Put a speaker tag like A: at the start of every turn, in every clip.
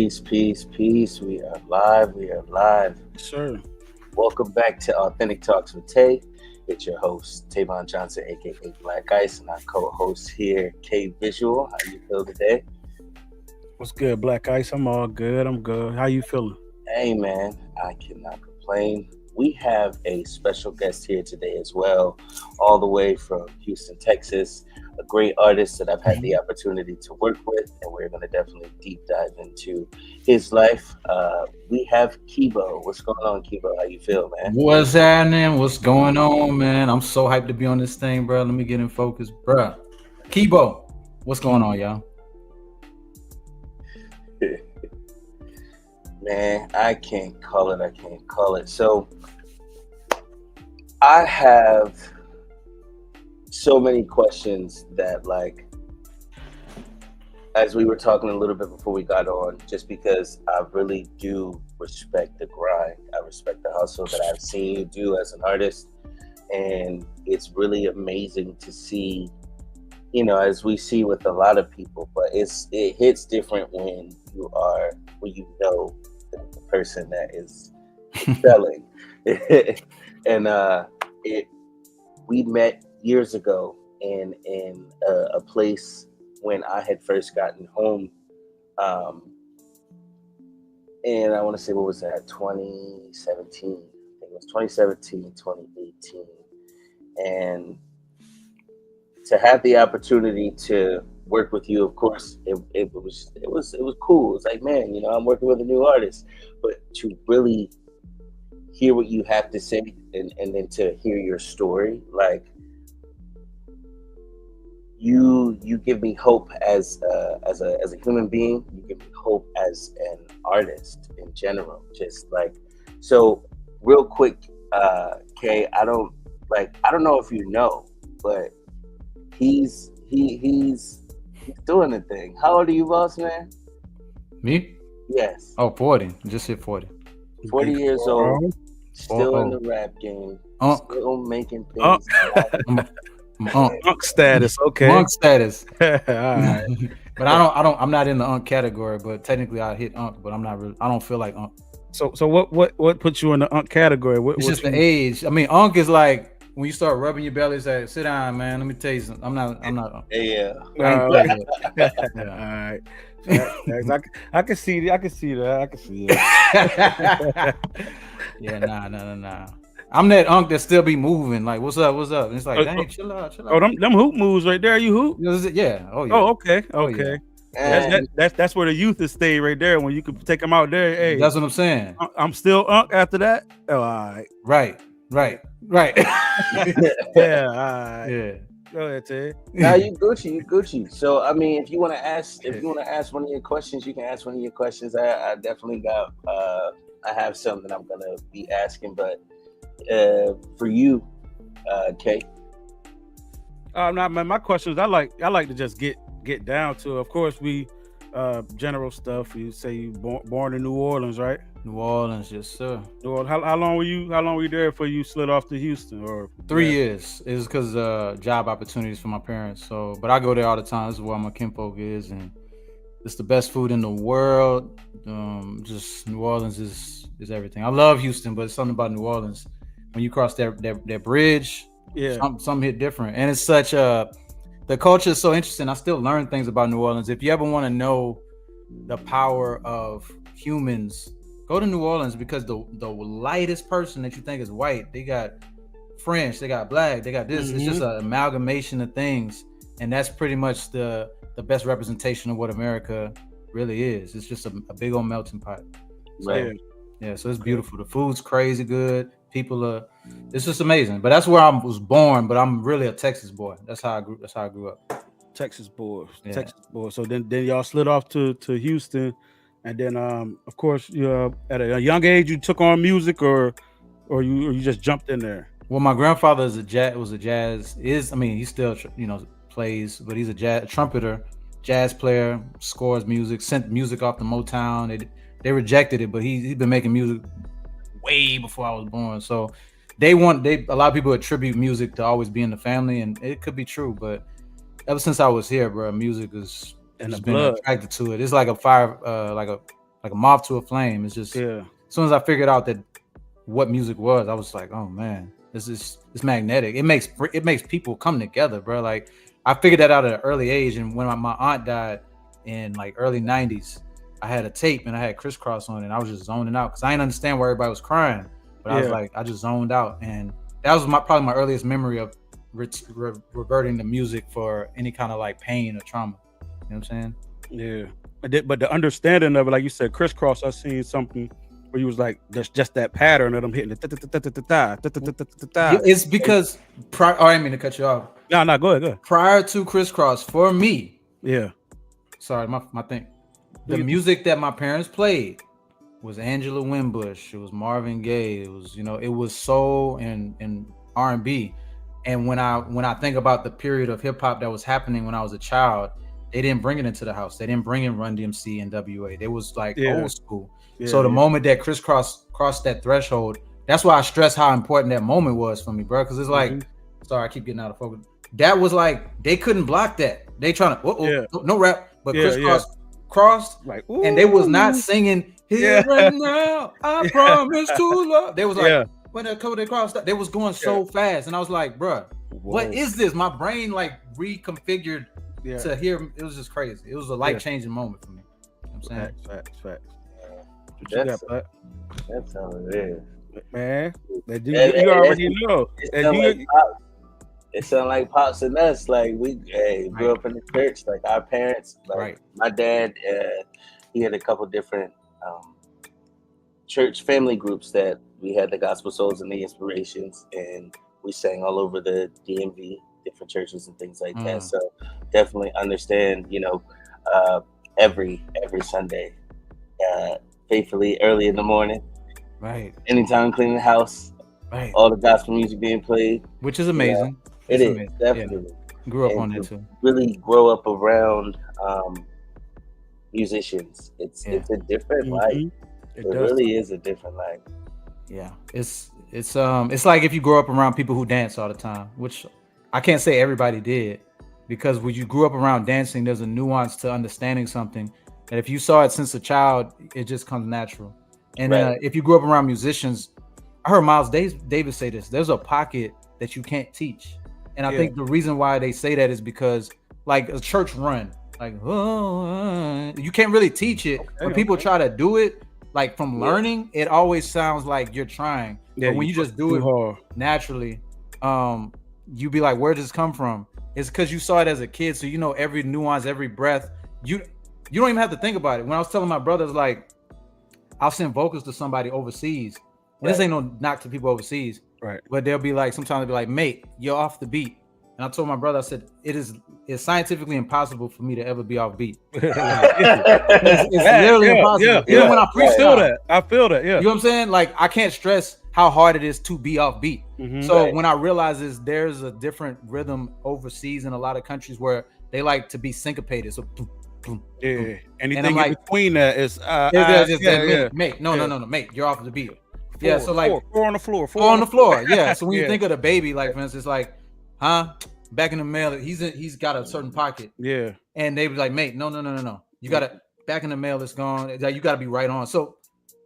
A: Peace, peace, peace. We are live. We are live.
B: Sure.
A: Welcome back to Authentic Talks with Tay. It's your host, Tavon Johnson, aka Black Ice, and our co-host here, Keybeaux. How you feel today?
B: What's good, Black Ice? I'm all good. I'm good. How you feeling?
A: Hey man, I cannot complain. We have a special guest here today as well, all the way from Houston, Texas. A great artist that I've had the opportunity to work with, and we're going to definitely deep dive into his life. We have Keybeaux. What's going on, Keybeaux? How you feel, man?
C: What's happening? What's going on, man? I'm so hyped to be on this thing, bro. Let me get in focus, bro. Keybeaux, what's going on, y'all?
A: Man, I can't call it. So I have so many questions that, like, as we were talking a little bit before we got on, just because I really do respect the grind. I respect the hustle that I've seen you do as an artist. And it's really amazing to see, as we see with a lot of people, but it hits different when you know the person that is selling. And we met years ago in a place when I had first gotten home, and I want to say, what was that, 2017? I think it was 2017, 2018. And to have the opportunity to work with you, of course, it was cool. It's like, man, I'm working with a new artist, but to really hear what you have to say and then to hear your story, like, you give me hope as a human being. You give me hope as an artist in general. Just like, so real quick, Kay, I don't know if you know, but he's doing the thing. How old are you, boss man?
C: Me?
A: Yes.
C: Oh, 40. Just hit 40.
A: 40 years old. Still in the rap game. Still making things.
B: Unk status, okay.
C: Unk status.
B: All right.
C: But I'm not in the unk category, but technically I hit unk, but I'm not really, I don't feel like unk.
B: So what puts you in the unk category?
C: It's just the age. I mean, unk is like when you start rubbing your belly, say, sit down, man. Let me tell you something. I'm not.
A: Yeah.
B: All right. I can see that.
C: Yeah, nah. I'm that unk that still be moving. Like, what's up? And it's like, dang, chill out.
B: Oh, them hoop moves right there. You hoop?
C: Yeah. Oh, yeah.
B: Oh, okay.
C: Yeah.
B: That's where the youth is staying right there. When you can take them out there. Hey,
C: that's what I'm saying.
B: I'm still unk after that. Oh, all right.
C: Right.
B: Yeah. All right.
C: Yeah.
B: Go ahead, Ted.
A: Now you Gucci. So I mean, if you want to ask one of your questions, you can ask one of your questions. I definitely got. I have some that I'm gonna be asking, but for you, Kay.
B: My questions. I like to just get down to. Of course, we general stuff. You say you born in New Orleans, right?
C: New Orleans, yes, sir.
B: New Orleans. How long were you there before you slid off to Houston? Or
C: 3 years. It was because job opportunities for my parents. So, but I go there all the time. This is where my kinfolk is, and it's the best food in the world. Just New Orleans is everything. I love Houston, but it's something about New Orleans. When you cross that bridge,
B: yeah,
C: something hit different. And it's such the culture is so interesting. I still learn things about New Orleans. If you ever want to know the power of humans, go to New Orleans, because the lightest person that you think is white, they got French, they got black, they got this. Mm-hmm. It's just an amalgamation of things, and that's pretty much the best representation of what America really is. It's just a big old melting pot. So, yeah, so it's beautiful. The food's crazy good. People it's just amazing. But that's where I was born. But I'm really a Texas boy. That's how I grew up.
B: Texas boy.
C: Yeah.
B: Texas boy. So then y'all slid off to Houston, and then of course you at a young age you took on music, or you just jumped in there.
C: Well, my grandfather he still plays, but he's a trumpeter, jazz player, scores music, sent music off to Motown. They rejected it, but he's been making music way before I was born. So a lot of people attribute music to always be in the family, and it could be true, but ever since I was here, bro, music is
B: in the
C: been
B: blood.
C: Attracted to it. It's like a fire, like like a moth to a flame. It's just
B: Yeah.
C: as soon as I figured out that what music was, I was like, oh man, it's magnetic. It makes people come together, bro. Like I figured that out at an early age, and when my aunt died in like early '90s, I had a tape and I had Crisscross on it. And I was just zoning out because I didn't understand why everybody was crying, but I was like, I just zoned out, and that was probably my earliest memory of reverting to music for any kind of like pain or trauma. You know what I'm saying?
B: Yeah. But the understanding of it, like you said, Crisscross, I seen something where you was like, there's just that pattern of them hitting it.
C: It's because I didn't mean to cut you off.
B: No, go ahead.
C: Prior to Crisscross, for me, sorry, my thing. The music that my parents played was Angela Winbush, it was Marvin Gaye, it was, it was soul and R&B. And when I think about the period of hip hop that was happening when I was a child, they didn't bring it into the house. They didn't bring in Run DMC and WA. They was like old school. So the moment that Crisscross crossed that threshold, that's why I stress how important that moment was for me, bro. Because it's like, sorry, I keep getting out of focus. That was like they couldn't block that. They trying to no rap, but Crisscross crossed, like, and they was not singing here and now. I promise to love. They was like when they crossed, they was going so fast, and I was like, bro, what is this? My brain like reconfigured to hear. It was just crazy. It was a life-changing moment for me. You know what I'm saying?
B: Facts.
A: That's how it is,
B: man. You already know.
A: It sound like Pops and us. Like we grew up in the church. Like our parents. Like my dad, he had a couple different church family groups that we had, the Gospel Souls and the Inspirations, and we sang all over the DMV, different churches and things like that. So definitely understand, every Sunday, faithfully early in the morning, anytime cleaning the house, all the gospel music being played,
C: which is amazing.
A: It is amazing. Definitely
C: grew up on it too.
A: Really grow up around musicians. It's a different life. It really is a different life.
C: Yeah, it's like if you grow up around people who dance all the time, which I can't say everybody did, because when you grew up around dancing, there's a nuance to understanding something that if you saw it since a child, it just comes natural. And if you grew up around musicians, I heard Miles Davis say this: there's a pocket that you can't teach. And I think the reason why they say that is because, like a church run, like you can't really teach it. When people try to do it, like from learning, it always sounds like you're trying. But when you just do it naturally, you be like, where does this come from? It's because you saw it as a kid, so you know every nuance, every breath. You don't even have to think about it. When I was telling my brothers, like, I'll send vocals to somebody overseas. And this ain't no knock to people overseas. Right. But they'll be like, sometimes they'll be like, mate, you're off the beat. And I told my brother, I said, it's scientifically impossible for me to ever be off beat. It's literally impossible. Even when I freestyle.
B: I feel that. Yeah.
C: You know what I'm saying? Like, I can't stress how hard it is to be off beat. So when I realize there's a different rhythm overseas in a lot of countries where they like to be syncopated. So boom, boom, boom.
B: Anything in between that is
C: mate, no, mate, you're off the beat. So like
B: four on the floor.
C: Four on the floor. Yeah. So when you think of the baby, like for instance, like, back in the mail, he's got a certain pocket. Yeah. And they be like, mate, no. You gotta back in the mail, it's gone. You gotta be right on. So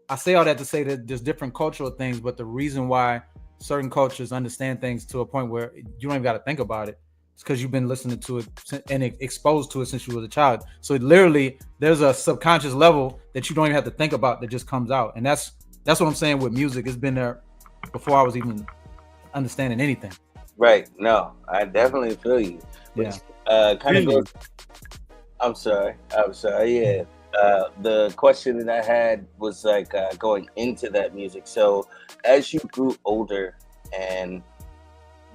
C: I say all that to say that there's different cultural things, but the reason why certain cultures understand things to a point where you don't even gotta think about it, it's because you've been listening to it and exposed to it since you were a child. So literally there's a subconscious level that you don't even have to think about that just comes out. And that's what I'm saying with music. It's been there before I was even understanding anything.
A: Right. No, I definitely feel you. Which, kind of goes. I'm sorry. Yeah. The question that I had was like going into that music. So as you grew older and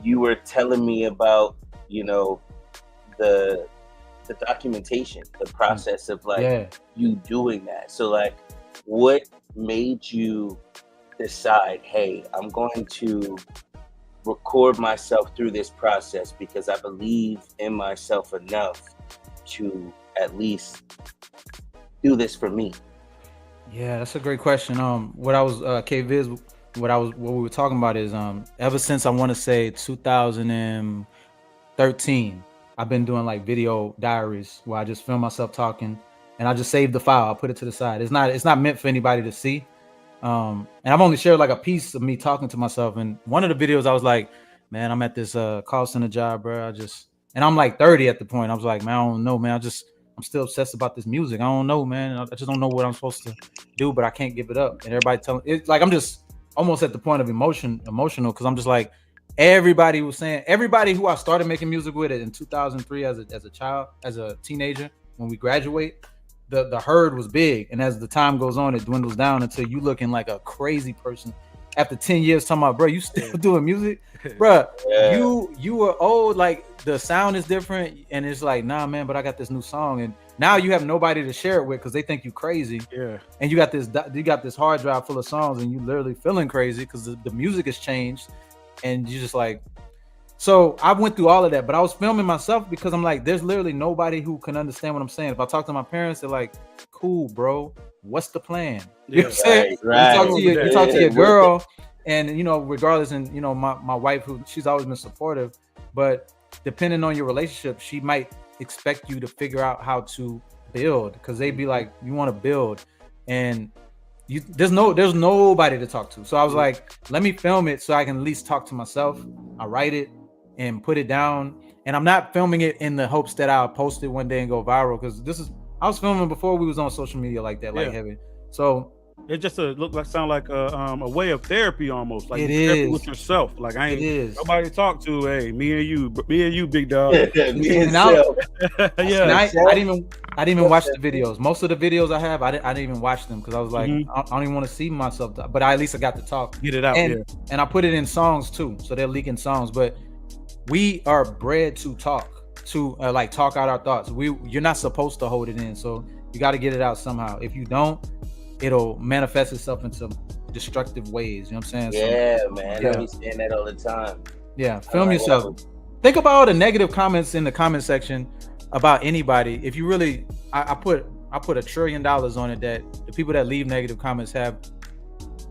A: you were telling me about, the documentation, the process of you doing that. So like, what made you decide, hey, I'm going to record myself through this process because I believe in myself enough to at least do this for me?
C: Yeah, that's a great question. What I was Keybeaux, what we were talking about is ever since I want to say 2013, I've been doing like video diaries where I just film myself talking and I just saved the file. I put it to the side. It's not meant for anybody to see. And I've only shared like a piece of me talking to myself. And one of the videos I was like, man, I'm at this call center job, bro. And I'm like 30 at the point. I was like, man, I don't know, man. I'm still obsessed about this music. I don't know, man. I just don't know what I'm supposed to do, but I can't give it up. And everybody telling it, like, I'm just almost at the point of emotional, because I'm just like, everybody was saying, everybody who I started making music with in 2003 as a child, as a teenager, when we graduate, the herd was big. And as the time goes on, it dwindles down until you looking like a crazy person. After 10 years, talking about, bro, you still doing music? Bro, you were old, like the sound is different. And it's like, nah, man, but I got this new song. And now you have nobody to share it with because they think you crazy.
B: Yeah.
C: And you got this hard drive full of songs and you literally feeling crazy because the music has changed. And you just like, so I went through all of that, but I was filming myself because I'm like, there's literally nobody who can understand what I'm saying. If I talk to my parents, they're like, cool, bro, what's the plan? You know what I'm saying?
A: Right.
C: You talk to your girl, and, you know, regardless, and, you know, my wife, who she's always been supportive, but depending on your relationship, she might expect you to figure out how to build, because they'd be like, you want to build, and there's nobody to talk to. So I was like, let me film it so I can at least talk to myself. I write it and put it down, and I'm not filming it in the hopes that I'll post it one day and go viral, because I was filming before we was on social media like that, like heavy. So
B: it just sound like a way of therapy almost. Like
C: it
B: therapy
C: is
B: with yourself. Like I ain't nobody to talk to. Hey, me and you, big dog.
A: Me and
B: yeah.
C: I didn't even watch the videos. Most of the videos I have, I didn't even watch them because I was like, I don't even want to see myself. But at least I got to talk.
B: Get it out.
C: And I put it in songs too, so they're leaking songs. But we are bred to talk, like talk out our thoughts. You're not supposed to hold it in, so you got to get it out somehow. If you don't, it'll manifest itself into destructive ways. You know what I'm saying?
A: Yeah, man. I be saying that all the time.
C: Yeah, film yourself. Think about all the negative comments in the comment section about anybody. If you really, I put $1 trillion on it that the people that leave negative comments they're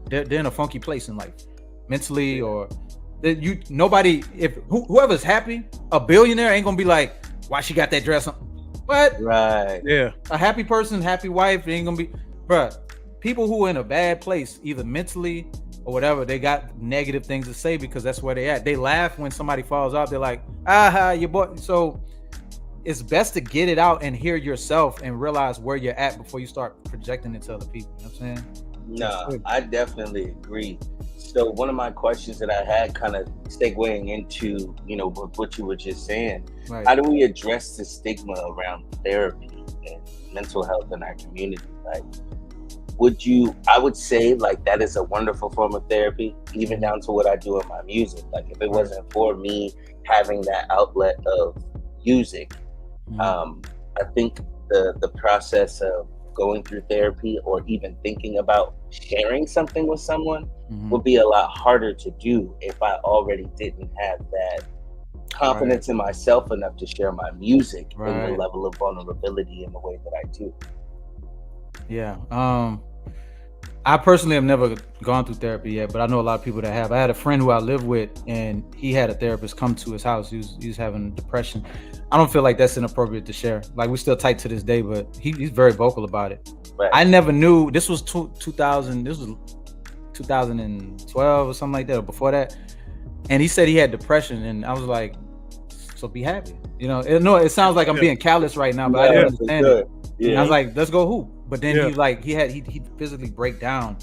C: in a funky place in life, mentally, or nobody. If whoever's happy, a billionaire ain't gonna be like, why she got that dress on? What?
A: Right.
B: Yeah.
C: A happy person, happy wife, ain't gonna be, bruh. People who are in a bad place, either mentally or whatever, they got negative things to say because that's where they at. They laugh when somebody falls out. They're like, aha, your boy. So it's best to get it out and hear yourself and realize where you're at before you start projecting it to other people. You know what I'm saying?
A: No, I definitely agree. So one of my questions that I had, kind of segueing into, you know, what you were just saying,
C: right.
A: How do we address the stigma around therapy and mental health in our community? Like, I would say like that is a wonderful form of therapy, even down to what I do in my music. Like if it wasn't for me having that outlet of music, I think the process of going through therapy or even thinking about sharing something with someone would be a lot harder to do if I already didn't have that confidence in myself enough to share my music in the level of vulnerability in the way that I do.
C: Yeah. I personally have never gone through therapy yet, but I know a lot of people that have. I had a friend who I live with, and he had a therapist come to his house. He was having depression. I don't feel like that's inappropriate to share. Like, we're still tight to this day, but he's very vocal about it.
A: Right.
C: I never knew. This was 2000. This was 2012 or something like that, or before that. And he said he had depression, and I was like, so be happy. You know, it sounds like I'm being callous right now, but I don't understand it. Yeah. And I was like, let's go hoop. But then he physically break down,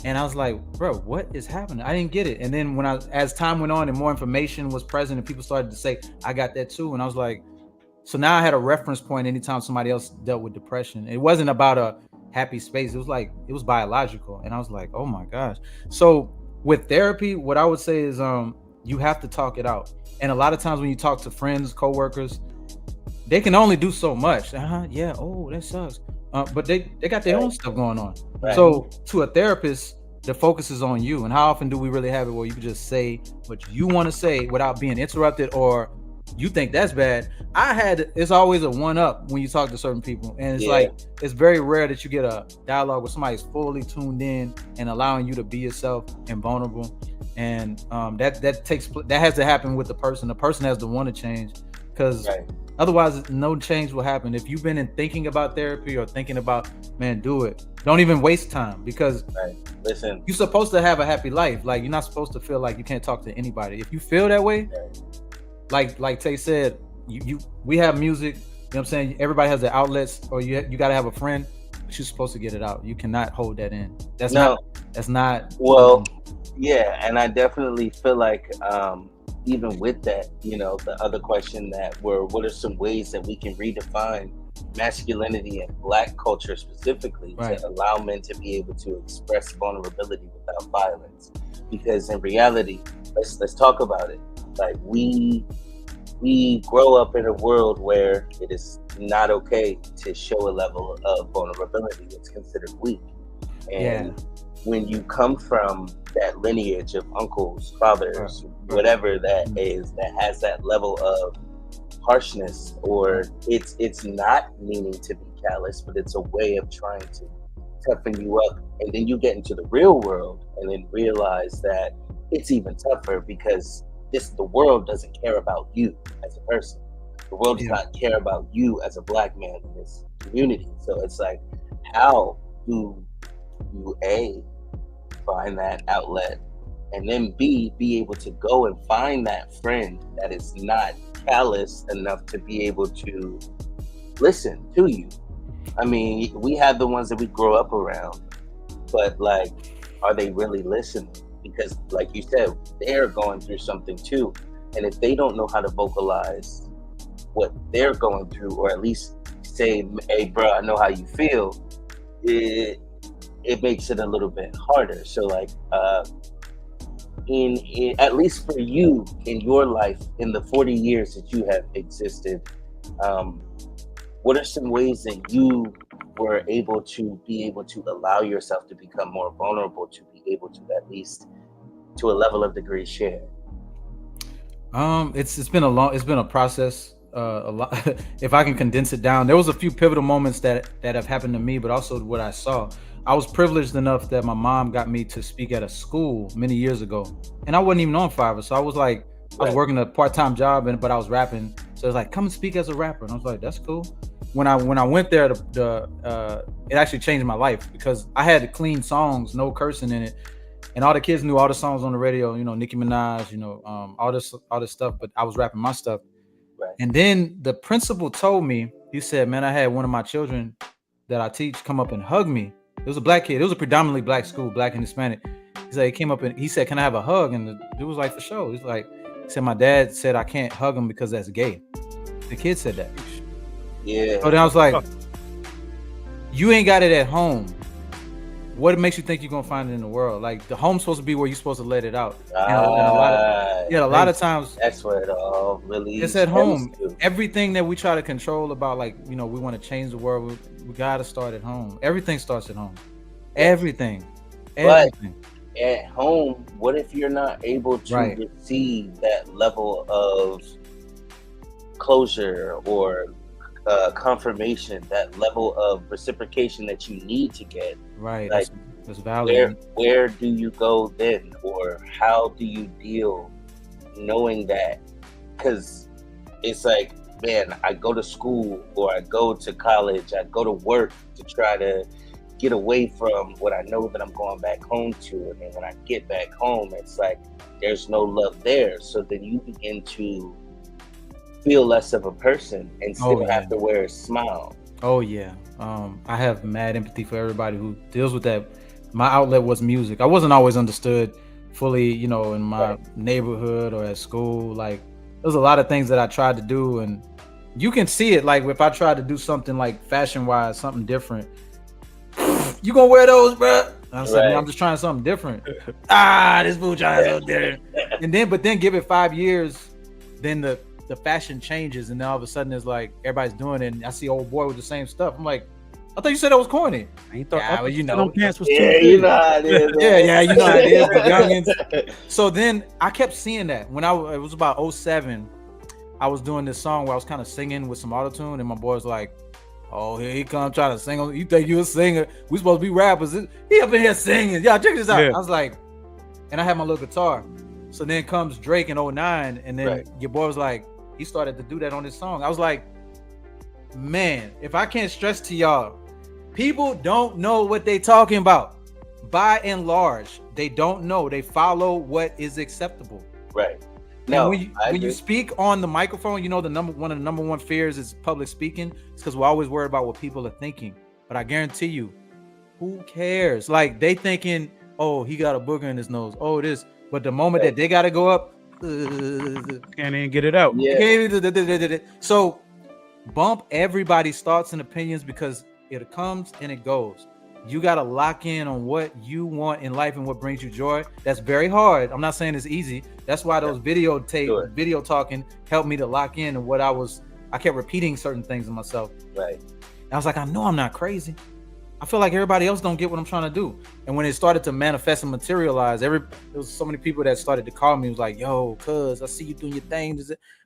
C: and I was like, bro, what is happening? I didn't get it. And then as time went on and more information was present, and people started to say, I got that too. And I was like, so now I had a reference point anytime somebody else dealt with depression. It wasn't about a happy space. It was biological. And I was like, oh my gosh. So with therapy, what I would say is you have to talk it out. And a lot of times when you talk to friends, coworkers, they can only do so much. Yeah. Oh, that sucks. But they got their own stuff going on. Right. So to a therapist, the focus is on you. And how often do we really have it where you can just say what you want to say without being interrupted, or you think that's bad? It's always a one up when you talk to certain people. And it's like, it's very rare that you get a dialogue where somebody's fully tuned in and allowing you to be yourself and vulnerable. And that has to happen with the person. The person has to want to change, because Otherwise, no change will happen. If you've been in thinking about therapy or thinking about, man, do it. Don't even waste time, because
A: listen,
C: you're supposed to have a happy life. Like, you're not supposed to feel like you can't talk to anybody. If you feel that way, like Tay said, we have music. You know what I'm saying? Everybody has their outlets, or you got to have a friend. But you're supposed to get it out. You cannot hold that in. That's not.
A: Well, yeah, and I definitely feel like even with that, you know, the other question that what are some ways that we can redefine masculinity in Black culture specifically to allow men to be able to express vulnerability without violence? Because in reality, let's talk about it. Like, we grow up in a world where it is not okay to show a level of vulnerability. It's considered weak. And when you come from that lineage of uncles, fathers, whatever that is, that has that level of harshness, or it's not meaning to be callous, but it's a way of trying to toughen you up. And then you get into the real world and then realize that it's even tougher, because the world doesn't care about you as a person. The world does not care about you as a Black man in this community. So it's like, how do you A, find that outlet, and then B, be able to go and find that friend that is not callous enough to be able to listen to you? I mean, we have the ones that we grow up around, but like, are they really listening? Because like you said, they're going through something too. And if they don't know how to vocalize what they're going through, or at least say, hey bro, I know how you feel, it makes it a little bit harder. So like, in at least for you in your life, in the 40 years that you have existed, what are some ways that you were able to allow yourself to become more vulnerable, to be able to at least to a level of degree share?
C: It's been a process. A lot. If I can condense it down, there was a few pivotal moments that have happened to me, but also what I saw. I was privileged enough that my mom got me to speak at a school many years ago, and I wasn't even on Fiverr. So I was like, I was working a part-time job, but I was rapping. So it was like, come and speak as a rapper, and I was like, that's cool. When I went there, it actually changed my life, because I had clean songs, no cursing in it, and all the kids knew all the songs on the radio. You know, Nicki Minaj, you know, all this stuff, but I was rapping my stuff.
A: Right.
C: And then the principal told me, he said, man, I had one of my children that I teach come up and hug me. It was a Black kid. It was a predominantly Black school, Black and Hispanic. He said, he came up and he said, can I have a hug? And the dude was like, for sure. He's like, he said, my dad said I can't hug him because that's gay. The kid said that.
A: Yeah.
C: So then I was like, you ain't got it at home. What makes you think you're gonna find it in the world? Like, the home's supposed to be where you're supposed to let it out. And a lot of times
A: that's where it all really
C: it's at home. Everything that we try to control about, like, you know, we want to change the world, we gotta start at home. Everything starts at home. Everything.
A: But at home, what if you're not able to receive that level of closure or confirmation, that level of reciprocation that you need to get?
C: Right.
A: Like,
C: that's valid.
A: Where do you go then, or how do you deal knowing that? Because it's like, man, I go to school, or I go to college, I go to work to try to get away from what I know that I'm going back home to, and then when I get back home, it's like there's no love there. So then you begin to feel less of a person and still have to wear a smile.
C: Oh yeah. I have mad empathy for everybody who deals with that. My outlet was music. I wasn't always understood fully, you know, in my neighborhood or at school. Like, there's a lot of things that I tried to do, and you can see it. Like, if I tried to do something like fashion wise, something different, you gonna wear those, bro? I was like, man, I'm just trying something different. This fool trying something different. But then give it 5 years, then the fashion changes, and then all of a sudden it's like everybody's doing it, and I see old boy with the same stuff. I'm like, I thought you said that was corny.
B: I thought,
C: well, you know,
B: pants was
A: you know how it is.
C: yeah, you know how it is. The youngins. So then I kept seeing that when it was about 2007. I was doing this song where I was kind of singing with some auto-tune, and my boy was like, oh, here he come trying to sing. You think you a singer? We supposed to be rappers. He up in here singing. Y'all check this out. I was like, and I had my little guitar. So then comes Drake in 2009, and then your boy was like, he started to do that on his song. I was like, man, if I can't stress to y'all, people don't know what they talking about. By and large, they don't know. They follow what is acceptable.
A: Right.
C: And
A: No,
C: when you speak on the microphone, you know one of the number one fears is public speaking. It's because we're always worried about what people are thinking. But I guarantee you, who cares? Like they thinking, oh, he got a booger in his nose. Oh, this. But the moment that they got to go up,
B: can't even get it out.
A: Yeah.
C: So bump everybody's thoughts and opinions because it comes and it goes. You got to lock in on what you want in life and what brings you joy. That's very hard. I'm not saying it's easy. That's why those video talking helped me to lock in and what I kept repeating certain things to myself.
A: Right.
C: I was like, I know I'm not crazy. I feel like everybody else don't get what I'm trying to do. And when it started to manifest and materialize, there was so many people that started to call me. It was like, yo, cuz I see you doing your thing.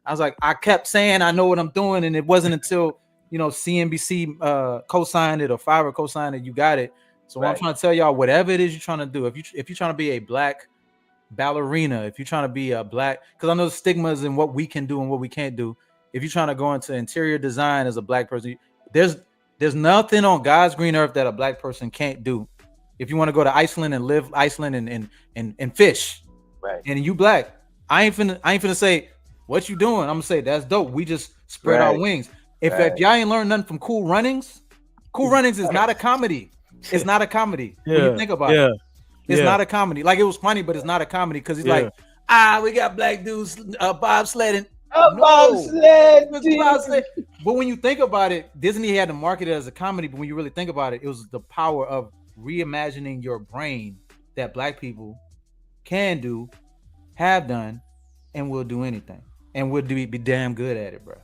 C: I was like, I kept saying I know what I'm doing. And it wasn't until, CNBC co-signed it or Fiverr co-signed it, you got it. So what I'm trying to tell y'all, whatever it is you're trying to do, if you're trying to be a black ballerina, if you're trying to be a black, because I know the stigmas and what we can do and what we can't do. If you're trying to go into interior design as a black person, there's nothing on God's green earth that a black person can't do. If you want to go to Iceland and live Iceland and fish,
A: right,
C: and you black, I ain't finna say what you doing. I'm gonna say that's dope. We just spread our wings. If y'all ain't learned nothing from Cool Runnings is not a comedy. It's not a comedy. When you think about it, it's not a comedy. Like it was funny, but it's not a comedy because he's like, we got black dudes bobsledding. Bobsled. But when you think about it, Disney had to market it as a comedy. But when you really think about it, it was the power of reimagining your brain that black people can do, have done, and will do anything, and will be damn good at it, bro.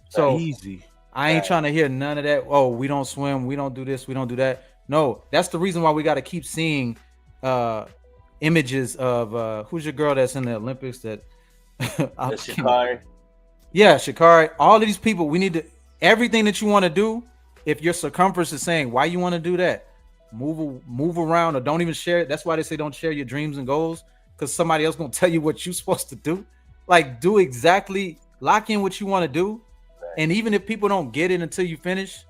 C: So
B: easy.
C: I ain't trying to hear none of that. Oh, we don't swim, we don't do this, we don't do that. No, that's the reason why we got to keep seeing images of who's your girl that's in the Olympics that
A: Shakari.
C: Yeah, Shakari. All of these people, we need to everything that you want to do. If your circumference is saying why you want to do that, move around or don't even share it. That's why they say don't share your dreams and goals because somebody else gonna tell you what you're supposed to do. Like do exactly, lock in what you want to do. And even if people don't get it until you finish,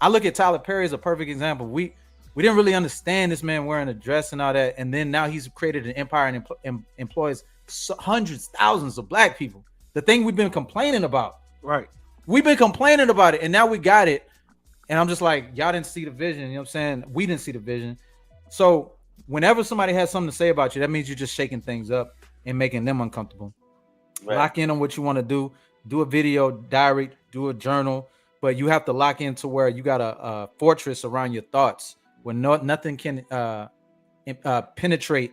C: I look at Tyler Perry as a perfect example. We didn't really understand this man wearing a dress and all that, and then now he's created an empire and employs hundreds, thousands of black people. The thing we've been complaining about,
B: right?
C: We've been complaining about it, and now we got it. And I'm just like, y'all didn't see the vision. You know what I'm saying? We didn't see the vision. So whenever somebody has something to say about you, that means you're just shaking things up and making them uncomfortable. Right. Lock in on what you want to do. Do a video diary, do a journal, but you have to lock into where you got a fortress around your thoughts where nothing can penetrate,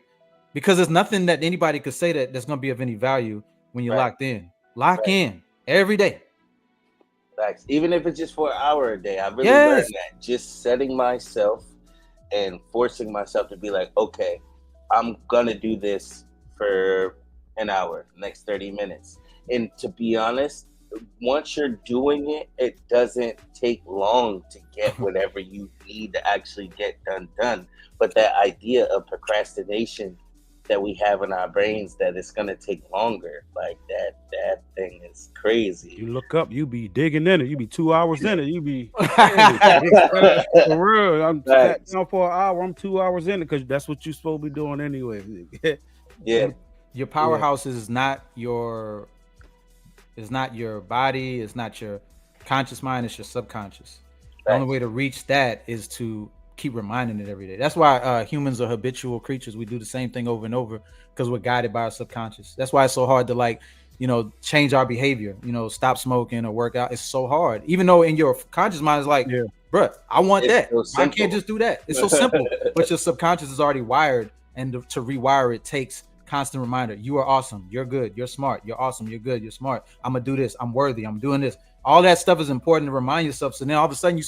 C: because there's nothing that anybody could say that's going to be of any value when you're locked in. Lock in every day.
A: Facts. Even if it's just for an hour a day, I really learned that. Just setting myself and forcing myself to be like, okay, I'm going to do this for an hour, next 30 minutes. And to be honest, once you're doing it, it doesn't take long to get whatever you need to actually get done. But that idea of procrastination that we have in our brains, that it's going to take longer, like that thing is crazy.
B: You look up, you be digging in it. You be 2 hours in it. You be for real. I'm sat down for an hour. I'm 2 hours in it because that's what you're supposed to be doing anyway.
A: Yeah.
C: Your powerhouse is not your body, it's not your conscious mind, it's your subconscious. The only way to reach that is to keep reminding it every day. That's why humans are habitual creatures. We do the same thing over and over because we're guided by our subconscious. That's why it's so hard to change our behavior, stop smoking or work out. It's so hard, even though in your conscious mind is like, bruh, I want that. I can't just do that. It's so simple, but your subconscious is already wired, and to rewire it takes constant reminder. You are awesome. You're good. You're smart. You're awesome. You're good. You're smart. I'm gonna do this. I'm worthy. I'm doing this. All that stuff is important to remind yourself. So then all of a sudden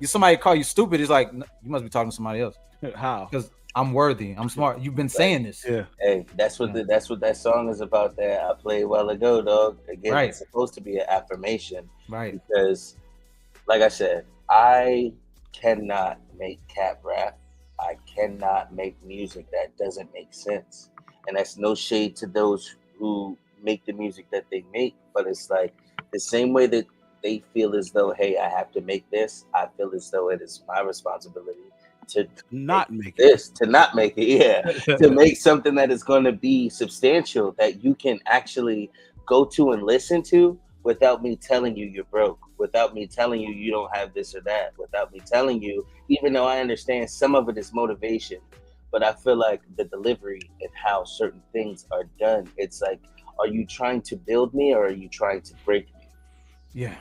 C: somebody call you stupid. It's like, you must be talking to somebody else.
B: How?
C: Because I'm worthy. I'm smart. You've been saying this.
B: Yeah.
A: Hey, that's what that song is about that I played a while ago, dog. Again, it's supposed to be an affirmation.
C: Right.
A: Because like I said, I cannot make cat rap. I cannot make music that doesn't make sense. And that's no shade to those who make the music that they make, but it's like the same way that they feel as though, hey, I have to make this, I feel as though it is my responsibility to make
B: Not make
A: this, to not make it, yeah, to
B: it.
A: make something that is going to be substantial that you can actually go to and listen to without me telling you you're broke, without me telling you you don't have this or that, without me telling you, even though I understand some of it is motivation, but I feel like the delivery and how certain things are done, it's like, are you trying to build me or are you trying to break me?
C: Yeah,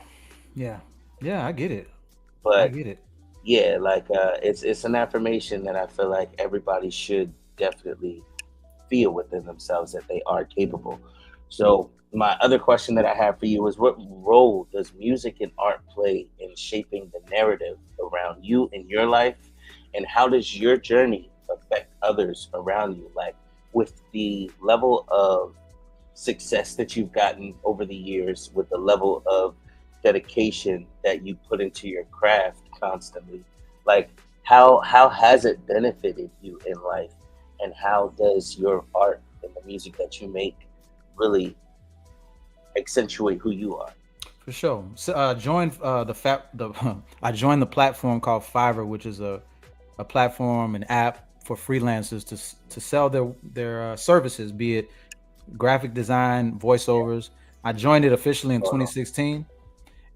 C: yeah, yeah. I get it. I
A: But
C: get it.
A: yeah, like it's an affirmation that I feel like everybody should definitely feel within themselves that they are capable. So my other question that I have for you is, what role does music and art play in shaping the narrative around you in your life, and how does your journey affect others around you, like with the level of success that you've gotten over the years, with the level of dedication that you put into your craft constantly, like how has it benefited you in life, and how does your art and the music that you make really accentuate who you are?
C: For sure. So, joined the I joined the platform called Fiverr, which is a platform, an app for freelancers to sell their services, be it graphic design, voiceovers. I joined it officially in
A: Going on.
C: 2016,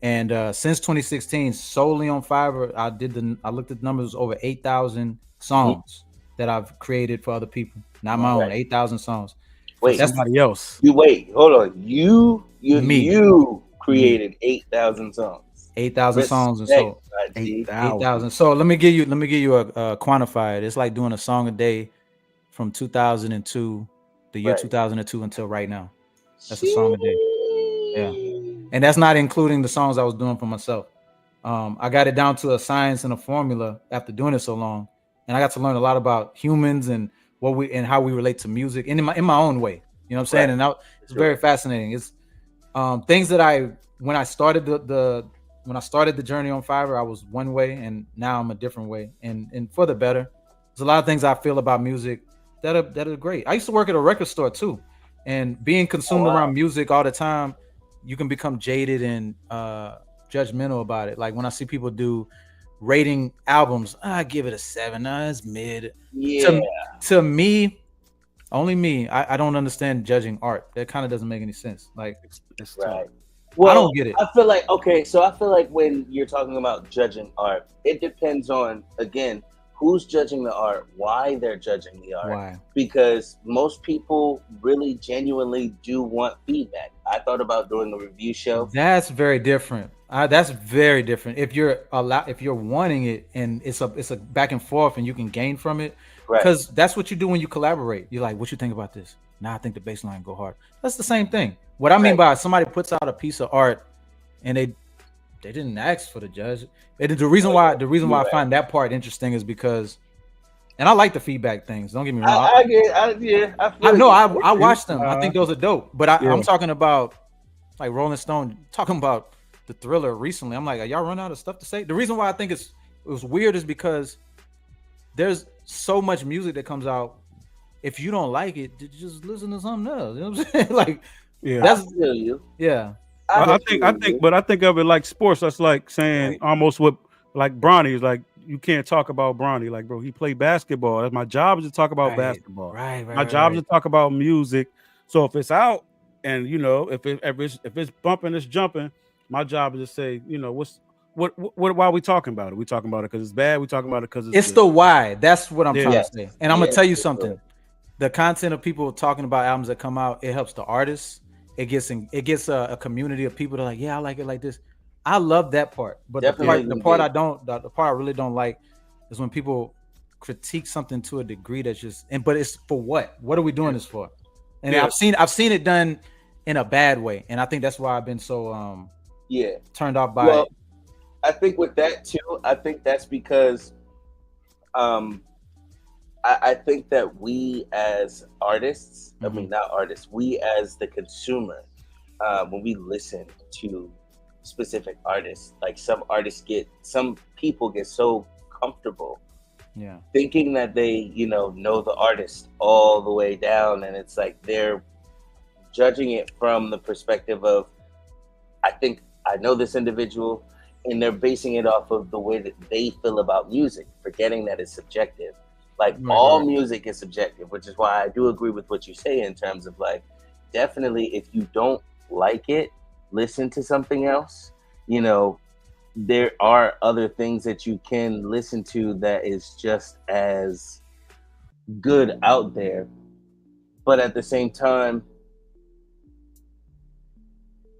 C: and since 2016, solely on Fiverr, I looked at the numbers, over 8,000
A: Hmm.
C: songs that I've created for other people, not my own.
A: Right.
C: 8,000 songs.
B: For
A: Wait,
C: That's
B: somebody else.
A: you wait, hold on. You
C: me,
A: you
C: me.
A: created 8,000 songs.
C: 8,000 songs, and
A: Respect,
C: so
A: my G.
B: 8,000.
C: 8,000. So let me give you a quantify it. It's like doing a song a day from 2002, the year
A: Right.
C: 2002 until right now. That's a song a day. Yeah,
A: Sheesh.
C: and that's not including the songs I was doing for myself. I got it down to a science and a formula after doing it so long, and I got to learn a lot about humans and what we and how we relate to music, and in my own way. You know what I'm saying?
A: Right.
C: And it's
A: For
C: very
A: sure.
C: fascinating. It's things that I when I started when I started the journey on Fiverr, I was one way, and now I'm a different way, and for the better. There's a lot of things I feel about music that are great. I used to work at a record store too, and being
A: Oh
C: consumed
A: wow.
C: around music all the time, you can become jaded and judgmental about it. Like when I see people do rating albums, I give it a 7. It's mid.
A: Yeah.
C: To me, only me, I don't understand judging art. That kind of doesn't make any sense. Like
B: It's tough.
A: Right.
C: I
A: Well,
C: don't get it.
A: I feel like, okay, so I feel like when you're talking about judging art, it depends on, again, who's judging the art, why they're judging the art,
C: Why?
A: because most people really genuinely do want feedback. I thought about doing a review show.
C: That's very different. That's very different. If you're wanting it, and it's a back and forth, and you can gain from it,
A: Right.
C: because that's what you do when you collaborate. You're like, what you think about this? Now I think the bass line go hard. That's the same thing. What I mean
A: Right.
C: by somebody puts out a piece of art and they didn't ask for the judge. And the reason
A: Oh
C: why
A: yeah.
C: the reason
A: You're
C: why I
A: right.
C: find that part interesting is because, and I like the feedback things. Don't get me wrong.
A: I get, yeah, I
C: I
A: feel
C: no,
A: you.
C: I watch them. I think those are dope. But I'm
B: Yeah.
C: talking about like Rolling Stone talking about the Thriller recently. I'm like, are y'all run out of stuff to say? The reason why I think it was weird is because there's so much music that comes out. If you don't like it, just listen to something else. You know what I'm saying? Like
B: Yeah.
A: I
C: that's
A: feel you.
C: yeah.
A: I
B: I
A: feel you.
B: but I think of it like sports. That's like saying
A: Right.
B: almost what like Bronny is like. You can't talk about Bronny, like bro. He played basketball. That's my job is to talk about
C: Right.
B: basketball.
C: Right.
B: My
C: Right.
B: job is
C: Right.
B: to talk about music. So if it's out and if it's bumping, it's jumping. My job is to say what why are we talking about it? We talking about it because it's bad. We talking about it because it's
C: It's
B: good.
C: the why. That's what I'm
B: Yeah.
C: trying to
A: Yes.
C: say. And I'm gonna
A: Yes,
C: tell you
A: for sure.
C: something. The content of people talking about albums that come out, it helps the artists. It gets a community of people that are like, yeah, I like it like this. I love that part. But
A: Definitely
C: the part I
A: engaged.
C: don't, the part I really don't like is when people critique something to a degree that's just, but it's for what? What are we doing this for? And
B: Yeah.
C: I've seen it done in a bad way, and I think that's why I've been so
A: Yeah.
C: turned off by
A: Well,
C: it.
A: I think with that too, I think that's because um I think that we as artists, I mean,
C: Mhm.
A: not artists, we as the consumer, when we listen to specific artists, like some people get so comfortable
C: Yeah.
A: thinking that they, know the artist all the way down, and it's like they're judging it from the perspective of, I think I know this individual, and they're basing it off of the way that they feel about music, forgetting that it's subjective. Like all music is subjective, which is why I do agree with what you say in terms of like, definitely if you don't like it, listen to something else. You know, there are other things that you can listen to that is just as good out there. But at the same time,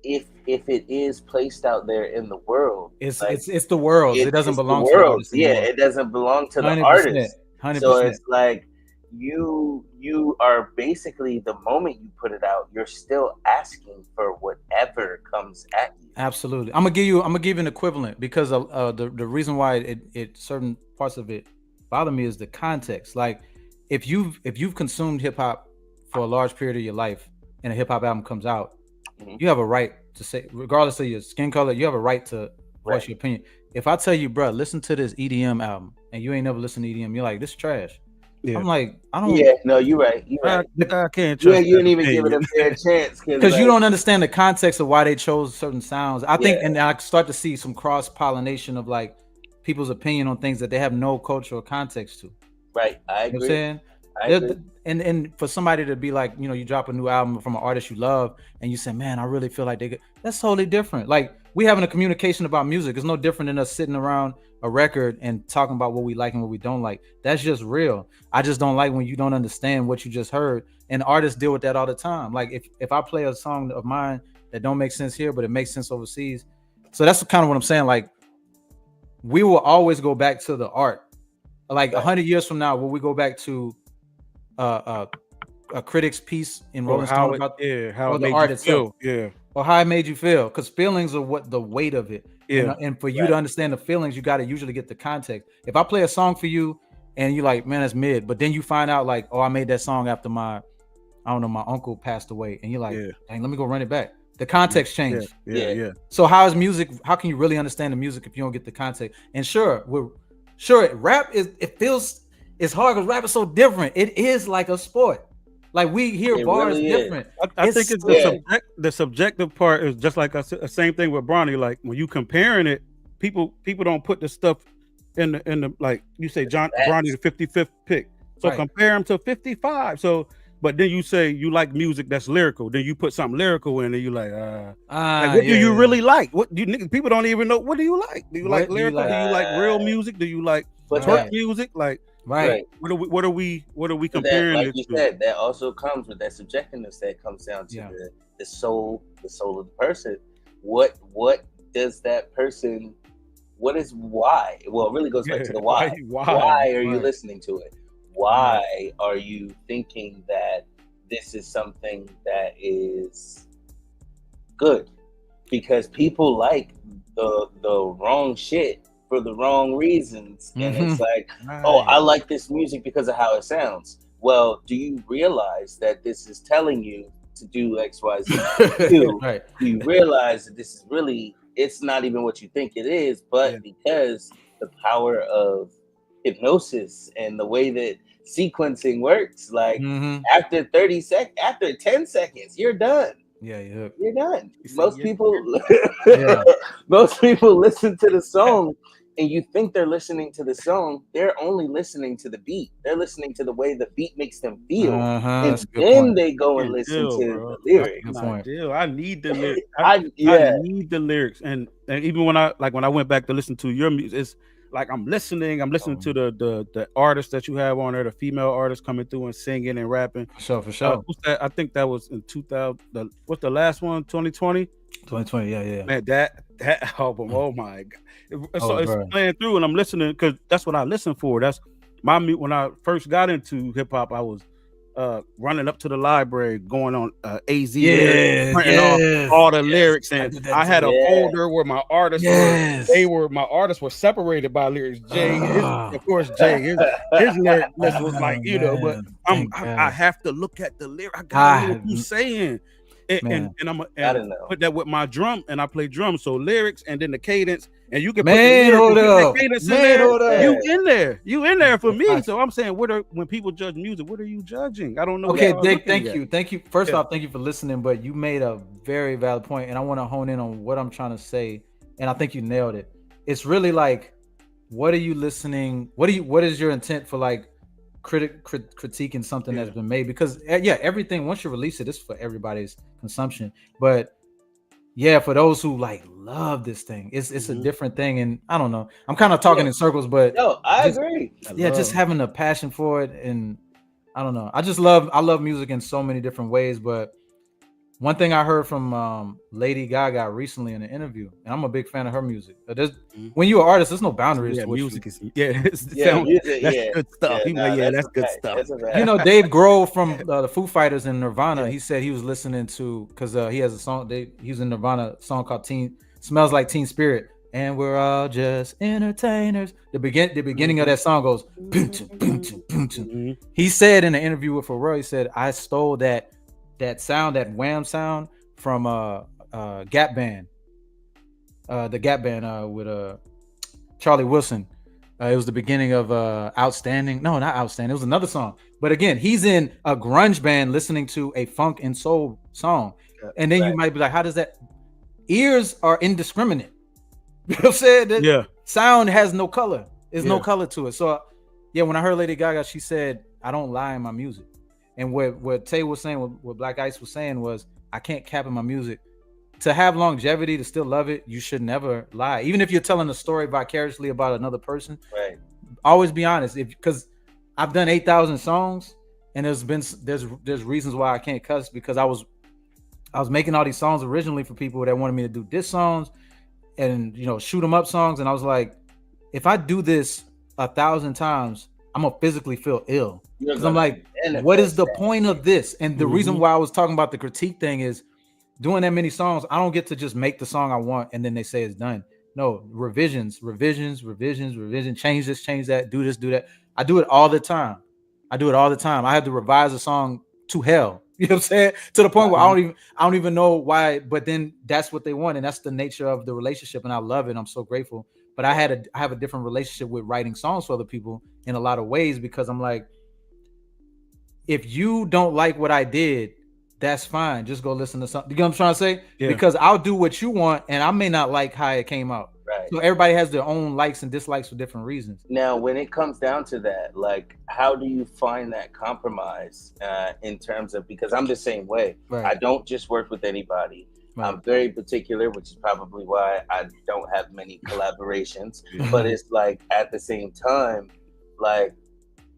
A: if it is placed out there in the world,
C: it's the world. It doesn't belong to the artist
A: yeah,
C: anymore.
A: it doesn't belong to the
C: 100%,
A: artist.
C: 100%.
A: So it's like you are basically, the moment you put it out, you're still asking for whatever comes at you.
C: Absolutely. I'm gonna give you an equivalent, because the reason why it certain parts of it bother me is the context. Like if you've consumed hip hop for a large period of your life and a hip hop album comes out, you have a right to say, regardless of your skin color, you have a right to voice your opinion. If I tell you, bro, listen to this EDM album, and you ain't never listened to EDM, you're like, this is trash. Yeah. I'm like, I don't.
A: Yeah, no, you're right. You're right.
B: I can't trust.
A: You didn't even give it a fair chance
C: because you don't understand the context of why they chose certain sounds. I think, and I start to see some cross pollination of like people's opinion on things that they have no cultural context to.
A: Right, I agree.
C: You know what I'm saying? I agree. And for somebody to be like, you know, you drop a new album from an artist you love, and you say, man, I really feel like that's totally different. Like we having a communication about music is no different than us sitting around a record and talking about what we like and what we don't like. That's just real. I just don't like when you don't understand what you just heard. And artists deal with that all the time. Like if I play a song of mine that don't make sense here, but it makes sense overseas. So that's kind of what I'm saying. Like we will always go back to the art. Like 100 years from now, will we go back to a critic's piece in Rolling Stone about
B: how it made the art itself,
C: or how it made you feel? Because feelings are what the weight of it. And for you to understand the feelings, you got to usually get the context. If I play a song for you and you're like, man, that's mid, but then you find out like, oh, I made that song after my uncle passed away, and you're like, dang, let me go run it back. The context changed.
B: Yeah.
C: So how can you really understand the music if you don't get the context? And rap it's hard because rap is so different. It is like a sport. Like we hear bars really different.
B: I think it's the subjective part is just like the same thing with Bronny. Like when you comparing it, people don't put the stuff in the like you say Bronny the 55th pick. So compare him to 55. So but then you say you like music that's lyrical. Then you put something lyrical in, and you like what do you really like? What do you people don't even know? What do you like? Do you like lyrical? Do you like real music? Do you like twerk music? Like What are we comparing?
A: That, like you said, that also comes with that subjectiveness that comes down to the soul of the person. What does that person? What is why? Well, it really goes back to the why. Why are you listening to it? Why are you thinking that this is something that is good? Because people like the wrong shit for the wrong reasons. And it's like, oh, I like this music because of how it sounds. Well, do you realize that this is telling you to do X, Y, Z? Do you realize that this is really, it's not even what you think it is, but because the power of hypnosis and the way that sequencing works, like after 10 seconds, you're done. You're done. Most people listen to the song, and you think they're listening to the song. They're only listening to the beat. They're listening to the way the beat makes them feel, and then they go and listen to the lyrics.
B: I need the lyrics. I need the lyrics, and even when I went back to listen to your music, it's like I'm listening to the artists that you have on there, the female artists coming through and singing and rapping.
C: For sure.
B: I think that was in 2000. What's the last one? 2020.
C: 2020. Yeah.
B: Man, that album. Oh my god. So it's playing through, and I'm listening because that's what I listen for. That's when I first got into hip hop. I was running up to the library, going on AZ, printing off all the lyrics, and I had a folder where my artists my artists were separated by lyrics. Of course, his lyric list was like, but I have to look at the lyric. I gotta know what you're saying. and I'm and put that with my drum, and I play drums. So lyrics and then the cadence, and you can put the cadence in there. You in there for me. So I'm saying, when people judge music, what are you judging? I don't know.
C: Okay, Dick, thank you. First off, thank you for listening. But you made a very valid point, and I want to hone in on what I'm trying to say. And I think you nailed it. It's really like, what are you listening? What is your intent for like critiquing something that's been made? Because everything, once you release it, it's for everybody's consumption. But yeah, for those who like love this thing, it's a different thing. And I don't know, I'm kind of talking in circles, but
A: no, I agree.
C: Just having a passion for it. And I don't know, I love music in so many different ways. But one thing I heard from Lady Gaga recently in an interview, and I'm a big fan of her music. When you're an artist, there's no boundaries to
B: music.
C: That's
B: good stuff. That's good stuff.
C: You know, Dave Grohl from the Foo Fighters and Nirvana, he said he was listening to, because he has a song, he was in Nirvana, a song called Smells Like Teen Spirit, and we're all just entertainers. The beginning of that song goes, he said in an interview with Pharrell, he said, I stole that sound, that wham sound from Gap Band, the Gap Band with Charlie Wilson. It was the beginning of Outstanding. No, not Outstanding. It was another song. But again, he's in a grunge band listening to a funk and soul song. And then you might be like, how does that? Ears are indiscriminate. You know what I'm saying? Sound has no color. There's no color to it. So when I heard Lady Gaga, she said, I don't lie in my music. And what Tay was saying, what Black Ice was saying was, I can't cap in my music. To have longevity, to still love it, you should never lie. Even if you're telling a story vicariously about another person, always be honest. Because I've done 8,000 songs, and there's reasons why I can't cuss, because I was making all these songs originally for people that wanted me to do diss songs and shoot 'em up songs, and I was like, if I do this 1,000 times, I'm gonna physically feel ill. Because I'm like, what is the point of this? And the reason why I was talking about the critique thing is, doing that many songs, I don't get to just make the song I want and then they say it's done. No, revisions, change this, change that, do this, do that. I do it all the time. I had to revise a song to hell. You know what I'm saying? To the point where I don't even know why, but then that's what they want. And that's the nature of the relationship. And I love it. I'm so grateful. But I have a different relationship with writing songs for other people in a lot of ways, because I'm like, if you don't like what I did, that's fine. Just go listen to something. You know what I'm trying to say? Because I'll do what you want, and I may not like how it came out. Right. So everybody has their own likes and dislikes for different reasons.
A: Now, when it comes down to that, like, how do you find that compromise in terms of, because I'm the same way. Right. I don't just work with anybody. Right. I'm very particular, which is probably why I don't have many collaborations. But it's like, at the same time, like,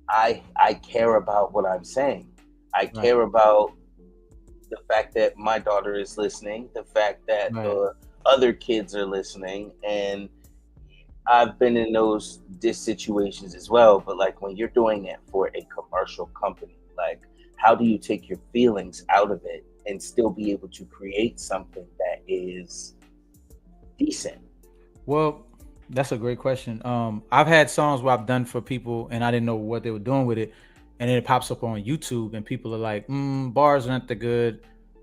A: I care about what I'm saying. I care about the fact that my daughter is listening, the fact that the other kids are listening, and I've been in those situations as well. But like, when you're doing it for a commercial company, like, how do you take your feelings out of it and still be able to create something that is decent?
C: Well, that's a great question. I've had songs where I've done for people and I didn't know what they were doing with it. And then it pops up on YouTube and people are like, bars aren't that good.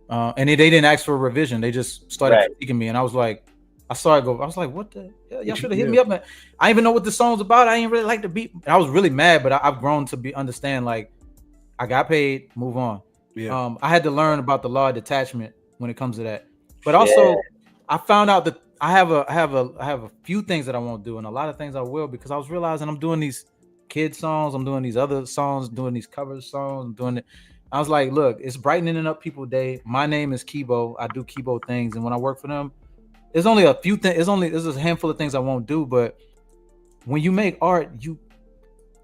C: And they didn't ask for a revision. They just started critiquing me. And I was like, I was like, what the hell? Y'all should have hit me up. Man. I didn't even know what the song's about. I ain't really like the beat. And I was really mad, but I've grown to understand, like, I got paid, move on. Yeah. I had to learn about the law of detachment when it comes to that. But also I found out that I have a few things that I won't do and a lot of things I will, because I was realizing I'm doing these kid songs, I'm doing these other songs, doing these cover songs, I'm doing it. I was like, look, it's brightening up people's day. My name is Keybeaux. I do Keybeaux things, and when I work for them, there's only a few things. There's a handful of things I won't do. But when you make art,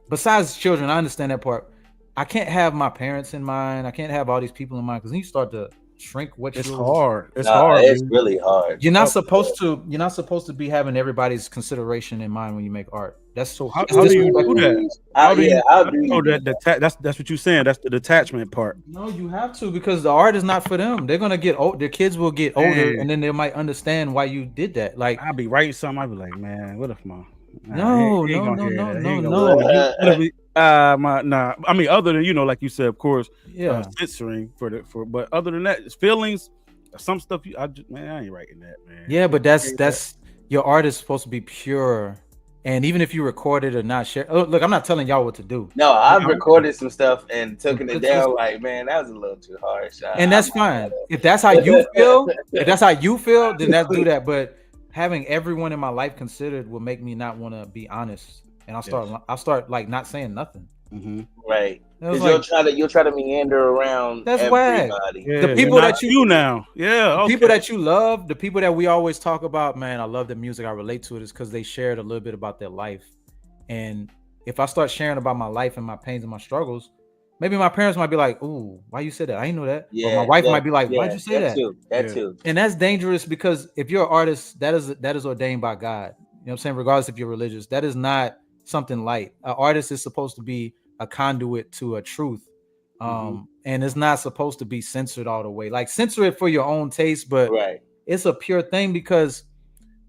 C: besides children, I understand that part. I can't have my parents in mind. I can't have all these people in mind, because then you start to shrink what
B: it's hard. It's
A: really hard.
C: You're not supposed to be having everybody's consideration in mind when you make art. That's
B: So
C: it's
B: how do you do
C: disrespectful.
B: that?
A: How do you
B: That's what you're saying. That's the detachment part.
C: No, you have to, because the art is not for them. They're gonna get old. Their kids will get older,
B: Man,
C: and then they might understand why you did that. Like,
B: I'll be writing something. I'll be like, man, what if my
C: no,
B: he ain't
C: no,
B: gonna
C: no,
B: hear
C: no,
B: that. He
C: no,
B: ain't gonna what
C: no.
B: if we my nah. I mean, other than like you said, of course,
C: Yeah,
B: censoring but other than that, it's feelings. Some stuff I ain't writing that, man.
C: yeah, but that's your art is supposed to be pure, and even if you record it or not share. Oh, look, I'm not telling y'all what to do.
A: No, I've recorded some stuff and taken
C: But
A: it down. Like, man, that was a little too harsh.
C: And that's fine. If that's how you feel, then let's do that. But having everyone in my life considered will make me not want to be honest, and I'll start like not saying nothing.
B: Mm-hmm.
A: Right. Because
C: like,
A: you'll try to meander around
C: that's
A: everybody.
B: Whack. Yeah,
C: the people that
B: you now. Yeah.
C: The people that you love, the people that we always talk about, man, I love the music. I relate to it is because they shared a little bit about their life. And if I start sharing about my life and my pains and my struggles, maybe my parents might be like, "Ooh, why you said that? I didn't know that."
A: Yeah,
C: or my wife might be like, "Why'd you say that?"
A: That too.
C: And that's dangerous because if you're an artist, that is ordained by God. You know what I'm saying? Regardless if you're religious, that is not something light. An artist is supposed to be a conduit to a truth. And it's not supposed to be censored all the way. Like, censor it for your own taste, but it's a pure thing, because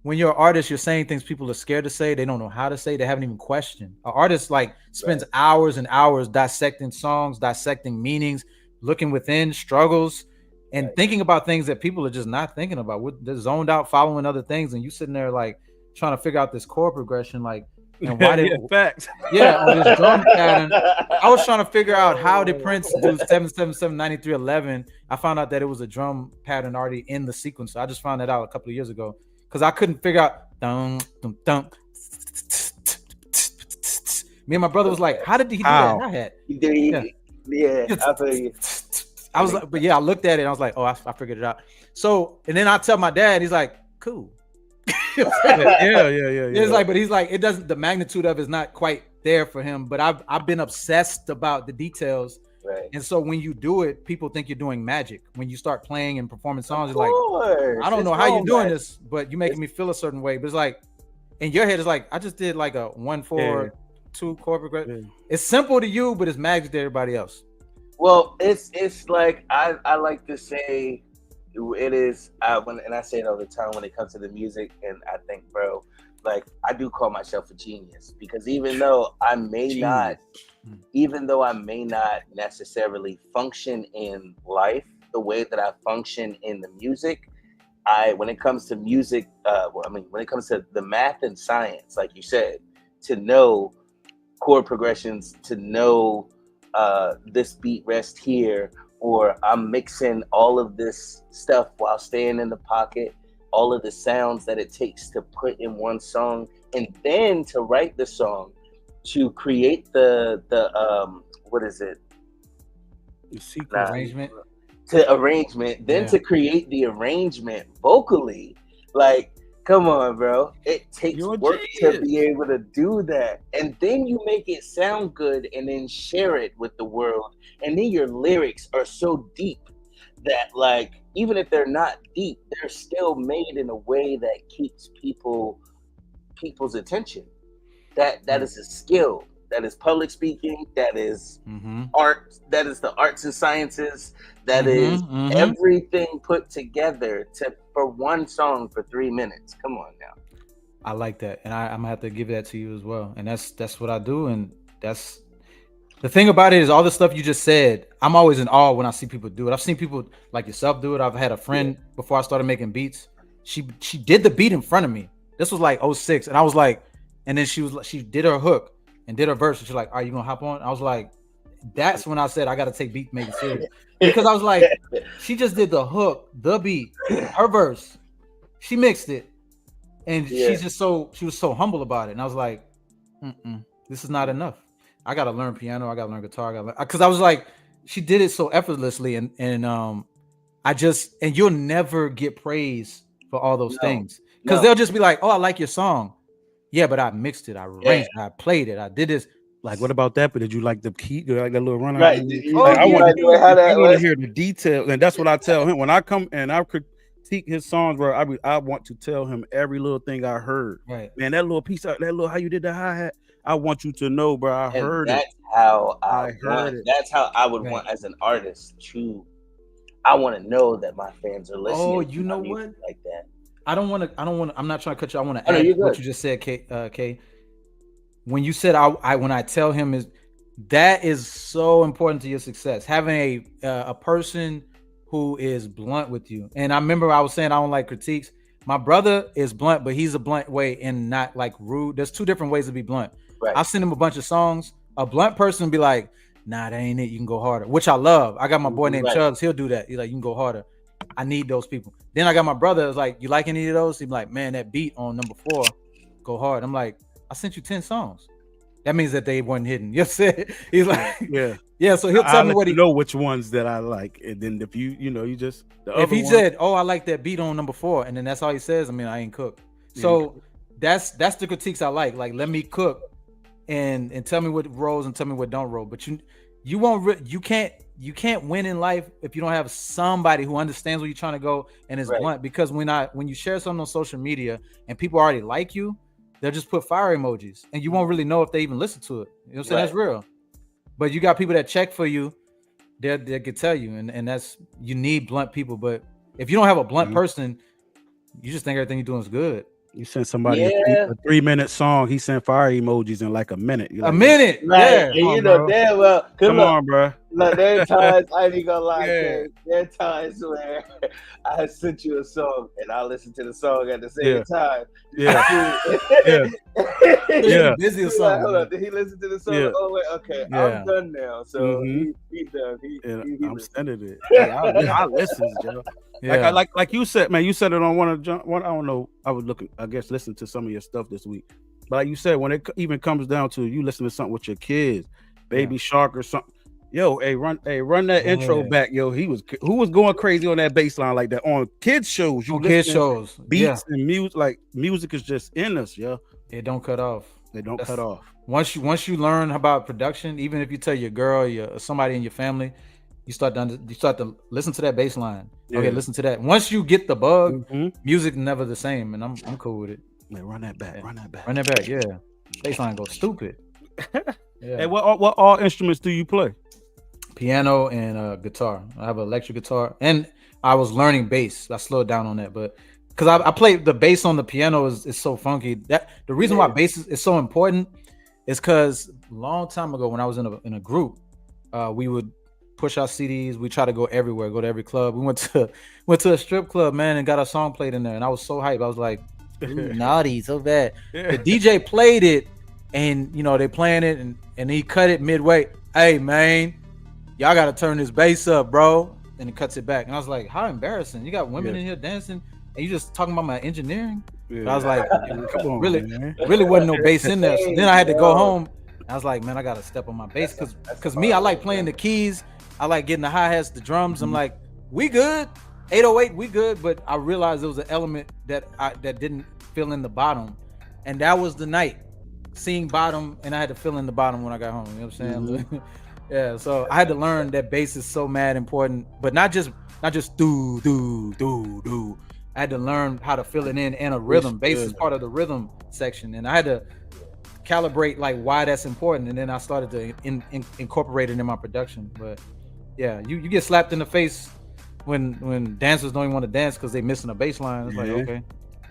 C: when you're an artist, you're saying things people are scared to say. They don't know how to say. They haven't even questioned. An artist spends hours and hours dissecting songs, dissecting meanings, looking within struggles, and thinking about things that people are just not thinking about. They're zoned out, following other things, and you sitting there like trying to figure out this chord progression, like, and why did
B: facts?
C: Yeah, on this drum pattern. I was trying to figure out how did Prince do 777 9311. I found out that it was a drum pattern already in the sequence. I just found that out a couple of years ago because I couldn't figure out. Dum, dum, dum. Me and my brother was like, "How did he do that hi-hat?"
A: Yeah, I feel you.
C: I was like, but yeah, I looked at it and I was like, "Oh, I figured it out." So, and then I tell my dad, he's like, "Cool."
B: yeah.
C: It's like, but he's like, it doesn't. The magnitude of it is not quite there for him. But I've been obsessed about the details, and so when you do it, people think you're doing magic. When you start playing and performing songs, it's like, I don't know how you're doing this, but you're making me feel a certain way. But it's like, in your head, it's like, I just did like a 1-4-2 chord progression. It's simple to you, but it's magic to everybody else.
A: Well, it's like I like to say. It is and I say it all the time when it comes to the music, and I think, bro, like, I do call myself a genius, because even though I may not necessarily function in life the way that I function in the music, when it comes to music, when it comes to the math and science, like you said, to know chord progressions, to know this beat rest here, or I'm mixing all of this stuff while staying in the pocket, all of the sounds that it takes to put in one song, and then to write the song, to create the what is it?
C: The sequence arrangement.
A: To create the arrangement vocally. Like, come on, bro. It takes work to be able to do that. And then you make it sound good and then share it with the world. And then your lyrics are so deep that, like, even if they're not deep, they're still made in a way that keeps people's attention. That is a skill. That is public speaking. That is art. That is the arts and sciences. That is everything put together for one song for 3 minutes. Come on now.
C: I like that, and I'm gonna have to give that to you as well. And that's what I do, and that's the thing about it is all the stuff you just said. I'm always in awe when I see people do it. I've seen people like yourself do it. I've had a friend before I started making beats. She did the beat in front of me. This was like 06, and I was like, and then she did her hook and did her verse, and she's like, "Are you gonna hop on?" I was like, that's when I said I got to take beat making serious, because I was like, she just did the hook, the beat, her verse, she mixed it, and she was so humble about it, and I was like, this is not enough. I got to learn piano, I got to learn guitar, because I was like, she did it so effortlessly, and you'll never get praise for all those things, because they'll just be like, "Oh, I like your song." Yeah, but I mixed it, I arranged it, I played it, I did this.
B: Like, what about that? But did you like the key? Did you like that little run?
A: Right.
B: I want to hear the details, and that's what I tell him when I come and I critique his songs, bro, I want to tell him every little thing I heard.
C: Right.
B: Man, that little piece out, that little how you did the hi-hat. I want you to know, bro. I
A: And
B: heard it.
A: that's how
B: I heard it.
A: That's how I would
C: Right.
A: want as an artist to. I want to know that my fans are listening.
C: Oh, you know what?
A: Like that.
C: I'm not trying to cut you. I want to
A: Oh, no,
C: add
A: you're
C: what
A: good.
C: you just said, K. When you said when I tell him is that is so important to your success. Having a person who is blunt with you. And I remember I was saying I don't like critiques. My brother is blunt, but he's a blunt way and not like rude. There's two different ways to be blunt.
A: Right.
C: I'll send him a bunch of songs. A blunt person be like, nah, that ain't it. You can go harder, which I love. I got my boy named
A: Right.
C: Chubbs. He'll do that. He's like, you can go harder. I need those people. Then I got my brother. Is like, you like any of those? He's like, man, that beat on number 4, go hard. I'm like, I sent you 10 songs. That means that they weren't hidden. You said he's like, yeah. So he'll tell me what he
B: know which ones that I like, and then if you you just
C: if he said, oh, I like that beat on number 4, and then that's all he says. I mean, I ain't cooked. So that's the critiques I like. Like, let me cook and tell me what rolls and tell me what don't roll. But you can't win in life if you don't have somebody who understands where you're trying to go and is blunt. Because when you share something on social media and people already like you, they'll just put fire emojis and you won't really know if they even listen to it. You know what I'm saying? That's real. But you got people that check for you, they could tell you, and that's, you need blunt people. But if you don't have a blunt person, you just think everything you're doing is good.
B: You sent somebody a 3-minute song. He sent fire emojis in like a minute.
C: Like, a minute,
A: right? And you know damn well.
B: Come on, bro.
A: Look, there are times I ain't gonna lie. There are times where I sent you a song and I listen to the song at the same time.
C: Busy or something.
A: Hold on, did he listen to the song? Oh wait, okay, I'm done now. So he's done.
B: I'm sending it. I listen, Joe. Like you said, man. You said it on one. I don't know. I was looking. I guess listening to some of your stuff this week. But like you said, when it even comes down to you listening to something with your kids, Baby Shark or something. Yo, run that intro back, yo. Who was going crazy on that bass line like that on kids shows?
C: Kids shows,
B: beats and music. Like music is just in us, yo.
C: It don't cut off.
B: They don't cut off.
C: Once you learn about production, even if you tell your girl, somebody in your family, you start to listen to that bass line. Okay, listen to that. Once you get the bug, music never the same, and I'm cool with it.
B: Man, run that back.
C: Yeah, bass line goes stupid.
B: Hey, what all instruments do you play?
C: Piano and guitar. I have an electric guitar, and I was learning bass. I slowed down on that, but because I play the bass on the piano is so funky. That the reason why bass is so important is because a long time ago when I was in a group, we would push our CDs. We try to go everywhere, go to every club. We went to a strip club, man, and got our song played in there, and I was so hyped. I was like, naughty, so bad. The DJ played it, and they playing it, and he cut it midway. Hey, man, y'all got to turn this bass up, bro. And he cuts it back. And I was like, how embarrassing. You got women in here dancing and you just talking about my engineering? I was like, come on, really wasn't no bass in there. So then I had to go home. I was like, man, I got to step on my bass. Because me, I like playing the keys. I like getting the hi-hats, the drums. I'm like, we good. 808, we good. But I realized there was an element that didn't fill in the bottom. And that was the night. Seeing bottom, and I had to fill in the bottom when I got home. You know what I'm saying? Yeah, so I had to learn that bass is so mad important, but not just do. I had to learn how to fill it in and a rhythm. Bass is part of the rhythm section, and I had to calibrate like why that's important, and then I started to incorporate it in my production. But yeah, you get slapped in the face when dancers don't even want to dance because they missing a bass line. It's like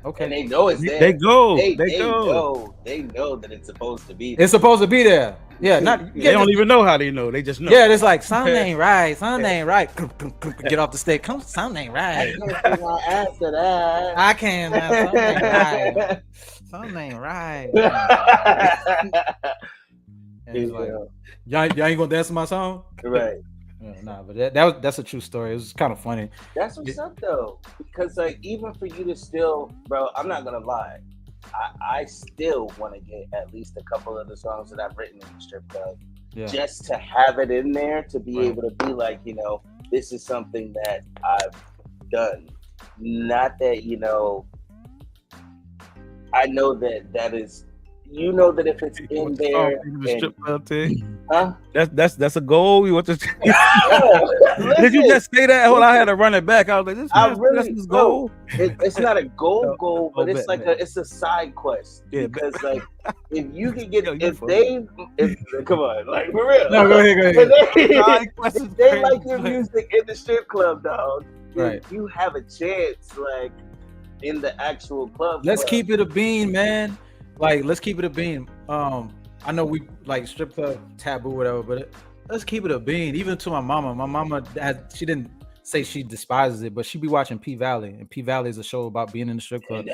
C: okay,
A: and they know it's there.
B: They know
A: that it's supposed to be there.
C: It's supposed to be there. Yeah,
B: they don't even know how they know. They just know.
C: Yeah, it's like something ain't right. Something ain't right. Get off the stage. Something ain't right. I can't. Something ain't right. Something ain't right. And it's like, y'all ain't gonna dance to my song,
A: right?
C: Nah, but that's a true story. It was kind of funny.
A: That's what's up though, because like even for you to still, bro, I'm not gonna lie. I still want to get at least a couple of the songs that I've written in the strip club, just to have it in there to be able to be like, this is something that I've done. Not that, I know that is, you know that if it's
B: You
A: in
B: want to
A: there,
B: the strip club thing?
A: huh?
B: That's a goal. You want to?
A: Yo,
B: Did you
A: listen,
B: just say that? Hold on, I had to run it back. I was like, this
A: I
B: man, that's
A: really,
B: his
A: bro.
B: goal.
A: It's not a
B: No,
A: goal, but it's
B: bet.
A: it's a side quest
B: Yeah,
A: because like if you can get
B: Yo, you
A: if
B: funny.
A: if come on, like for real.
C: No, go ahead.
A: If
B: Side
A: if they like your music in the strip club, dog, then
C: Right.
A: you have a chance, like in the actual club.
C: Let's keep it a bean, man. Like, let's keep it a bean. I know we like strip club taboo, whatever, but let's keep it a bean. Even to my mama. My mama, she didn't say she despises it, but she be watching P Valley, and P Valley is a show about being in the strip club.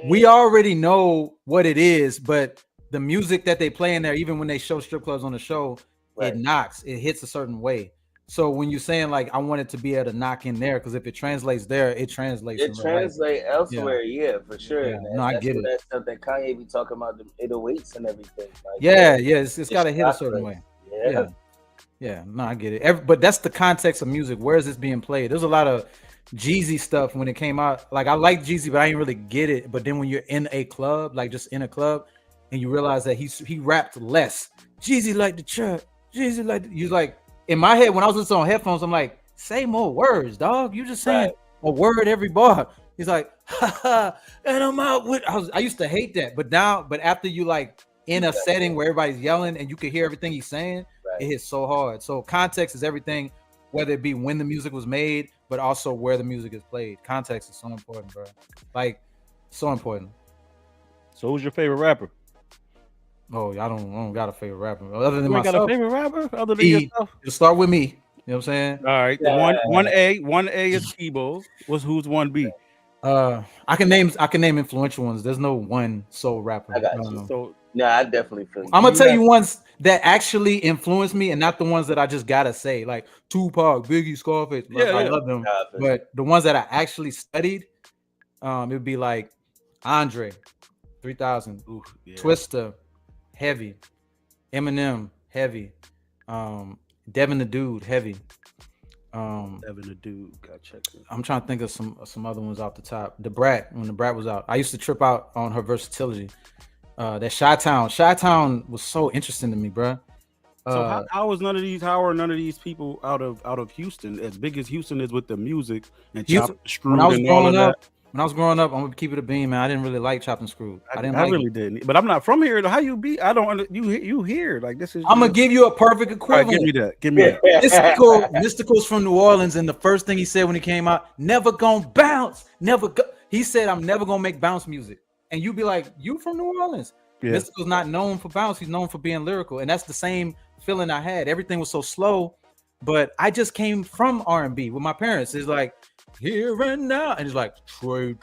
C: We already know what it is, but the music that they play in there, even when they show strip clubs on the show, it knocks. It hits a certain way. So when you're saying like I want it to be able to knock in there, because if it translates there, it translates.
A: It translates elsewhere, yeah, for sure.
C: Yeah. No, I get it.
A: That stuff that Kanye be talking about, the 808s and everything. Like,
C: it's got to hit a certain way.
A: Yeah.
C: No, I get it. But that's the context of music. Where is this being played? There's a lot of Jeezy stuff when it came out. Like I like Jeezy, but I didn't really get it. But then when you're in a club, like just in a club, and you realize that he rapped less. Jeezy like the trap. Jeezy like you like. In my head, when I was listening on headphones, I'm like, say more words, dog. You just saying a word every bar. He's like, ha ha, and I'm out with. I used to hate that, but after you like in a setting where everybody's yelling and you can hear everything he's saying, it hits so hard. So context is everything, whether it be when the music was made, but also where the music is played. Context is so important, bro. Like, so important.
B: So who's your favorite rapper?
C: Oh, I don't got a favorite rapper other than
B: you
C: myself.
B: Got a favorite rapper other than yourself?
C: You'll start with me. You know what I'm saying?
B: All right. One A is Keybeaux. Who's 1B?
C: I can name influential ones. There's no one soul rapper.
A: I got you. So I definitely feel you.
C: I'm gonna tell you ones that actually influenced me, and not the ones that I just gotta say, like Tupac, Biggie, Scarface. I love them, but the ones that I actually studied, it would be like Andre, 3000, Twista, heavy, Eminem, heavy, Devin the Dude, heavy.
B: Devin the Dude, got checked.
C: I'm trying to think of some other ones off the top. The Brat, when the Brat was out, I used to trip out on her versatility. That Chi-Town was so interesting to me, bro.
B: So how are none of these people out of Houston, as big as Houston is with the music and Chopped and Screwed and all of that?
C: When I was growing up, I'm gonna keep it a bean, man. I didn't really like Chopped and Screwed.
B: I really didn't. But I'm not from here. How you be? I don't. You here? Like this is.
C: I'm gonna give you a perfect equivalent.
B: Right, give me that.
C: Mystical's from New Orleans, and the first thing he said when he came out, never gonna bounce. He said, I'm never gonna make bounce music. And you'd be like, you from New Orleans? Yeah. Mystical's not known for bounce. He's known for being lyrical, and that's the same feeling I had. Everything was so slow, but I just came from R&B with my parents. It's like. Here and now, and it's like Trey.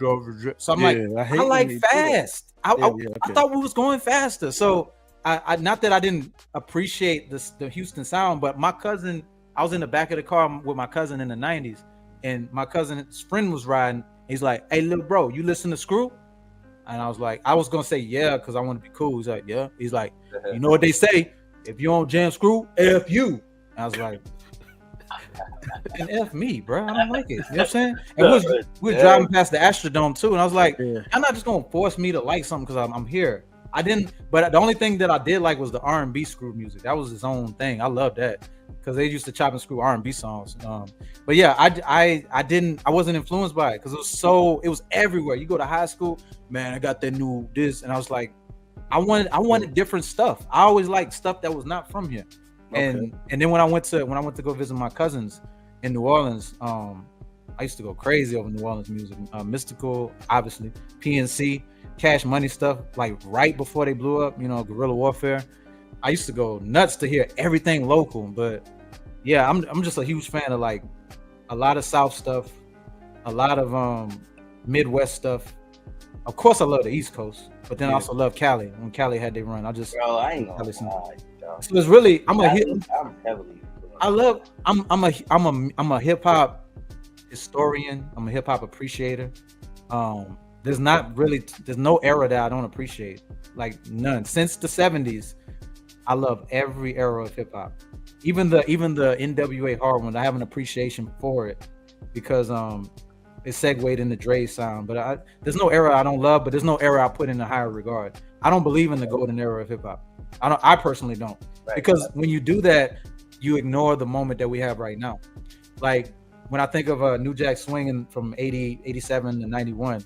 C: So I'm like, I like fast. I thought we was going faster. So I not that I didn't appreciate the Houston sound, but my cousin, I was in the back of the car with my cousin in the 90s, and my cousin's friend was riding. He's like, "Hey, little bro, you listen to Screw?" And I was like, I was gonna say yeah, because I want to be cool. He's like, yeah. He's like, you know what they say? If you don't jam Screw, F you. And I was like. And F me, bro. I don't like it. You know what I'm saying? And we was driving past the Astrodome too, and I was like, I'm not just gonna force me to like something because I'm here. I didn't, but the only thing that I did like was the R&B Screw music. That was his own thing. I love that because they used to chop and screw R&B songs. But yeah, I wasn't influenced by it because it was everywhere. You go to high school, man, I got that new this, and I was like, I wanted different stuff. I always liked stuff that was not from here. And then when I went to go visit my cousins in New Orleans, I used to go crazy over New Orleans music. Mystical, obviously, PNC, Cash Money stuff, like right before they blew up, guerrilla warfare. I used to go nuts to hear everything local. But yeah, I'm just a huge fan of like a lot of South stuff, a lot of Midwest stuff. Of course, I love the East Coast, but then I also love Cali. When Cali had their run,
A: I ain't gonna lie.
C: So it's really I'm
A: heavily.
C: I'm a hip hop historian. I'm a hip hop appreciator. There's no era that I don't appreciate. Like none. Since the 70s, I love every era of hip hop. Even the NWA hard one, I have an appreciation for it because it segued into Dre's sound. But there's no era I don't love, but there's no era I put in a higher regard. I don't believe in the golden era of hip hop. I personally don't.
A: Right.
C: Because when you do that, you ignore the moment that we have right now. Like when I think of New Jack Swinging from 80, 87 to 91,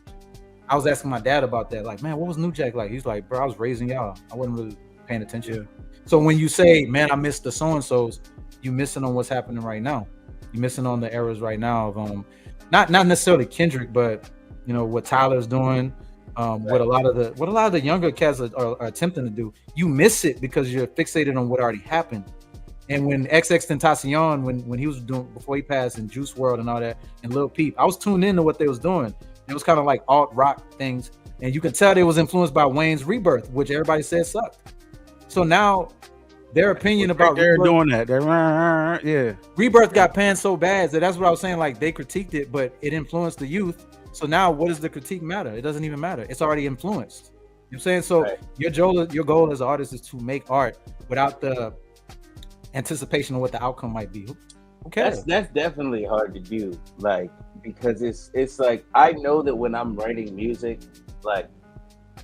C: I was asking my dad about that. Like, man, what was New Jack like? He's like, bro, I was raising y'all. I wasn't really paying attention.
B: Yeah.
C: So when you say, man, I missed the so-and-sos, you missing on what's happening right now. You're missing on the eras right now of not necessarily Kendrick, but you know what Tyler's doing, what a lot of the younger cats are attempting to do. You miss it because you're fixated on what already happened. And when XXXTentacion, when he was doing before he passed, and Juice WRLD and all that, and Lil Peep, I was tuned into what they was doing. It was kind of like alt rock things, and you can tell they was influenced by Wayne's Rebirth, which everybody said sucked. So now their opinion about
B: they're
C: Rebirth,
B: doing that. They're
C: Rebirth got panned so bad that that's what I was saying. Like they critiqued it, but it influenced the youth. So now, what does the critique matter? It doesn't even matter. It's already influenced. You know what I'm saying? So
A: Right.
C: your goal as an artist is to make art without the anticipation of what the outcome might be. Who cares?
A: That's definitely hard to do, like, because it's like I know that when I'm writing music, like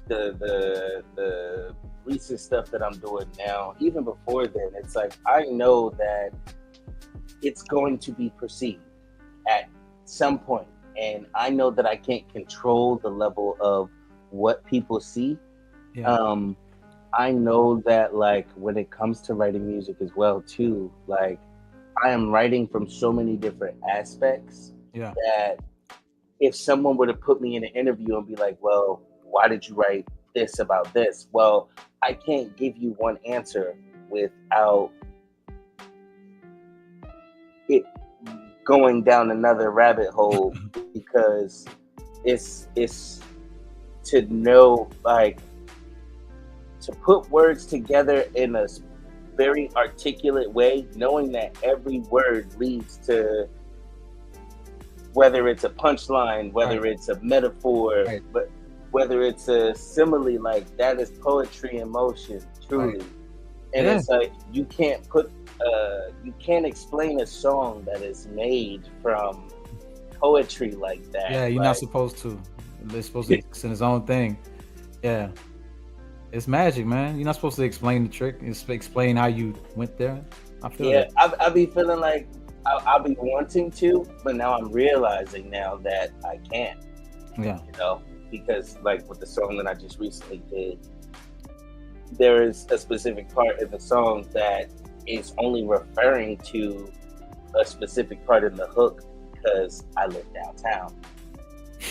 A: the recent stuff that I'm doing now, even before then, it's like I know that it's going to be perceived at some point, and I know that I can't control the level of what people see.
C: Yeah.
A: I know that, like, when it comes to writing music as well too, like I am writing from so many different aspects
C: Yeah.
A: that if someone were to put me in an interview and be like, well, why did you write this about this? Well, I can't give you one answer without it going down another rabbit hole, because it's to know, like, to put words together in a very articulate way, knowing that every word leads to, whether it's a punchline, whether
C: Right.
A: it's a metaphor,
C: Right.
A: but whether it's a simile, like that is poetry in motion, truly.
C: Right.
A: And
C: Yeah.
A: it's like you can't explain a song that is made from poetry like that.
C: Yeah, you're
A: like,
C: not supposed to. It's supposed to exist in its own thing. Yeah. It's magic, man. You're not supposed to explain the trick. It's explain how you went there. I feel
A: yeah,
C: that.
A: I be feeling like I'll be wanting to, but now I'm realizing now that I can't,
C: Yeah.
A: because like with the song that I just recently did, there is a specific part in the song that is only referring to a specific part in the hook because I live downtown.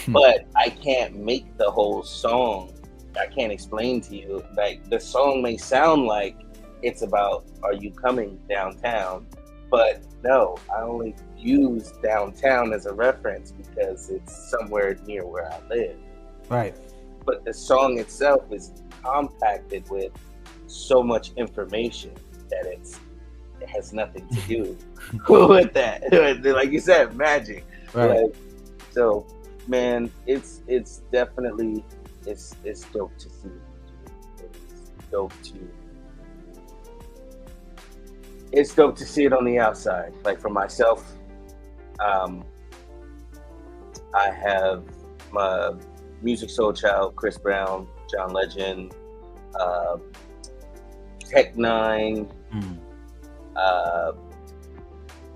A: But I can't make the whole song. I can't explain to you. Like, the song may sound like it's about, are you coming downtown? But no, I only use downtown as a reference because it's somewhere near where I live.
C: Right.
A: But the song itself is compacted with so much information that it has nothing to do with that. Like you said, magic.
C: Right.
A: Like, so, man, it's definitely it's dope to see. It's dope to see it on the outside. Like for myself, I have my Music Soul Child, Chris Brown, John Legend, Tech Nine,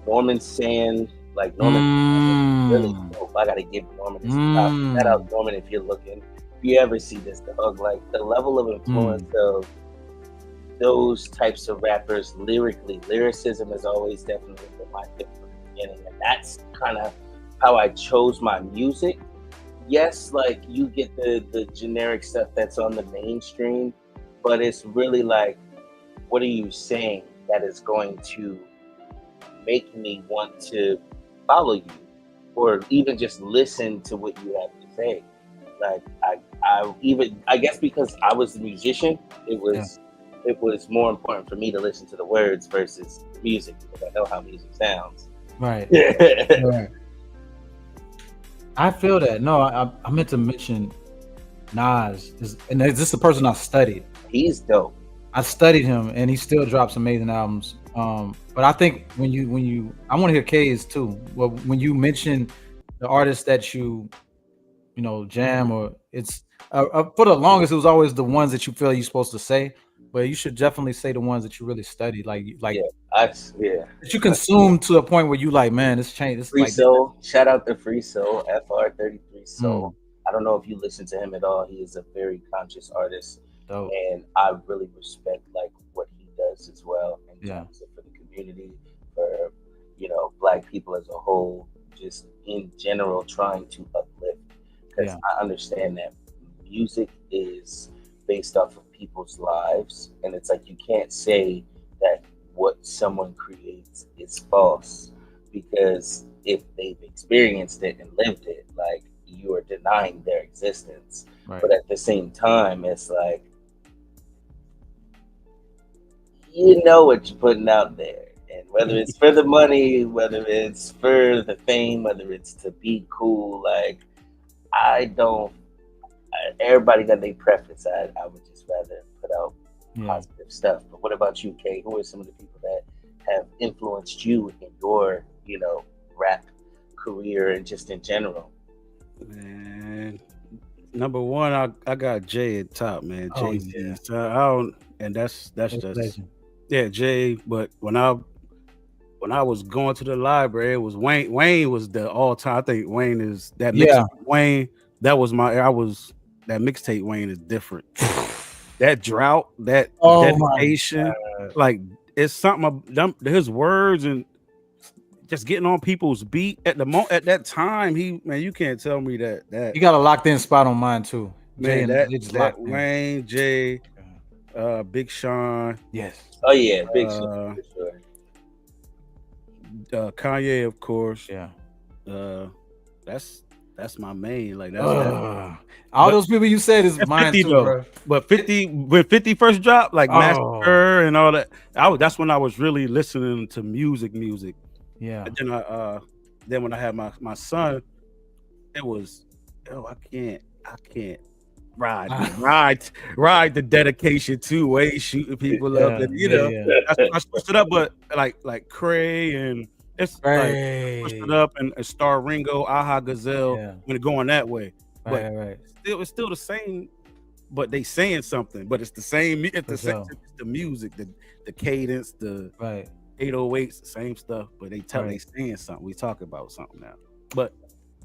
A: Norman Sand. Like Norman, really dope. I gotta give Norman this shout out, Norman, if you're looking. If you ever see this, like the level of influence of those types of rappers lyrically, lyricism has always definitely been my thing from the beginning, and that's kind of how I chose my music. Yes, like you get the generic stuff that's on the mainstream, but it's really like, what are you saying that is going to make me want to follow you, or even just listen to what you have to say? Like I guess because I was the musician, it was more important for me to listen to the words versus the music, because I know how music sounds.
C: Right. Right. I feel that. No, I meant to mention Nas, and this is the person I studied.
A: He's dope.
C: I studied him, and he still drops amazing albums. But I think when you, I want to hear K's too. Well, when you mention the artists that you know, jam, or it's for the longest it was always the ones that you feel you're supposed to say, but you should definitely say the ones that you really study, like
A: Yeah, yeah.
C: that you consume to a point where you like, man, this change, this
A: Free
C: like,
A: Soul. Shout out to Free Soul, FR33
C: mm,
A: Soul. I don't know if you listen to him at all. He is a very conscious artist,
C: dope.
A: and I really respect like what he does as well in
C: Yeah,
A: terms of for the community, for Black people as a whole, just in general trying to uplift. Because
C: yeah,
A: I understand that music is based off of people's lives, and it's like you can't say that what someone creates is false because if they've experienced it and lived it, like you are denying their existence.
C: right.
A: But at the same time, it's like you know what you're putting out there. And whether it's for the money, whether it's for the fame, whether it's to be cool, like I don't. Everybody got their preference. I would just rather put out
C: Yeah.
A: positive stuff. But what about you, Kay? Who are some of the people that have influenced you in your, rap career and just in general?
B: Man, number one, I got Jay at top, man.
C: Oh
B: Jay Z.
C: yeah,
B: So I don't, and that's
C: that's
B: just
C: legend.
B: yeah, Jay. But when I was going to the library, it was Wayne. Wayne was the all time. I think Wayne is that mix.
C: Yeah.
B: Wayne, that was my. I was that mixtape. Wayne is different. That drought, that
C: Oh my
B: dedication,
C: God.
B: like it's something. His words and just getting on people's beat at the moment at that time. You can't tell me that
C: You got a locked in spot on mine too. Jay
B: man
C: and
B: that
C: they just
B: that
C: locked in.
B: Wayne, Jay, Big Sean,
C: Yes.
A: Oh yeah, big shit
B: uh,
A: for sure.
B: Kanye, of course.
C: Yeah.
B: Uh, that's my main. Like that's that.
C: Ugh. All
B: But
C: those people you said is
B: it's
C: mine
B: 50
C: too,
B: though.
C: bro.
B: But 50 when 50 first dropped, like
C: Oh
B: Massacre and all that. That's when I was really listening to music.
C: yeah.
B: And then when I had my son, it was I can't ride the dedication to way shooting people up
C: Yeah.
B: and
C: Yeah.
B: that's when I switched it up. But like Cray and it's like switched it
C: Right.
B: up and Star Ringo, Aha Gazelle
C: Yeah.
B: when it going that way. But
C: Right.
B: it's still the same. But they saying something. But it's the same. It's
C: For
B: the same.
C: sure.
B: It's the music, the cadence, the
C: Right.
B: 808s, the same stuff. But they
C: Right.
B: saying something. We talk about something now. But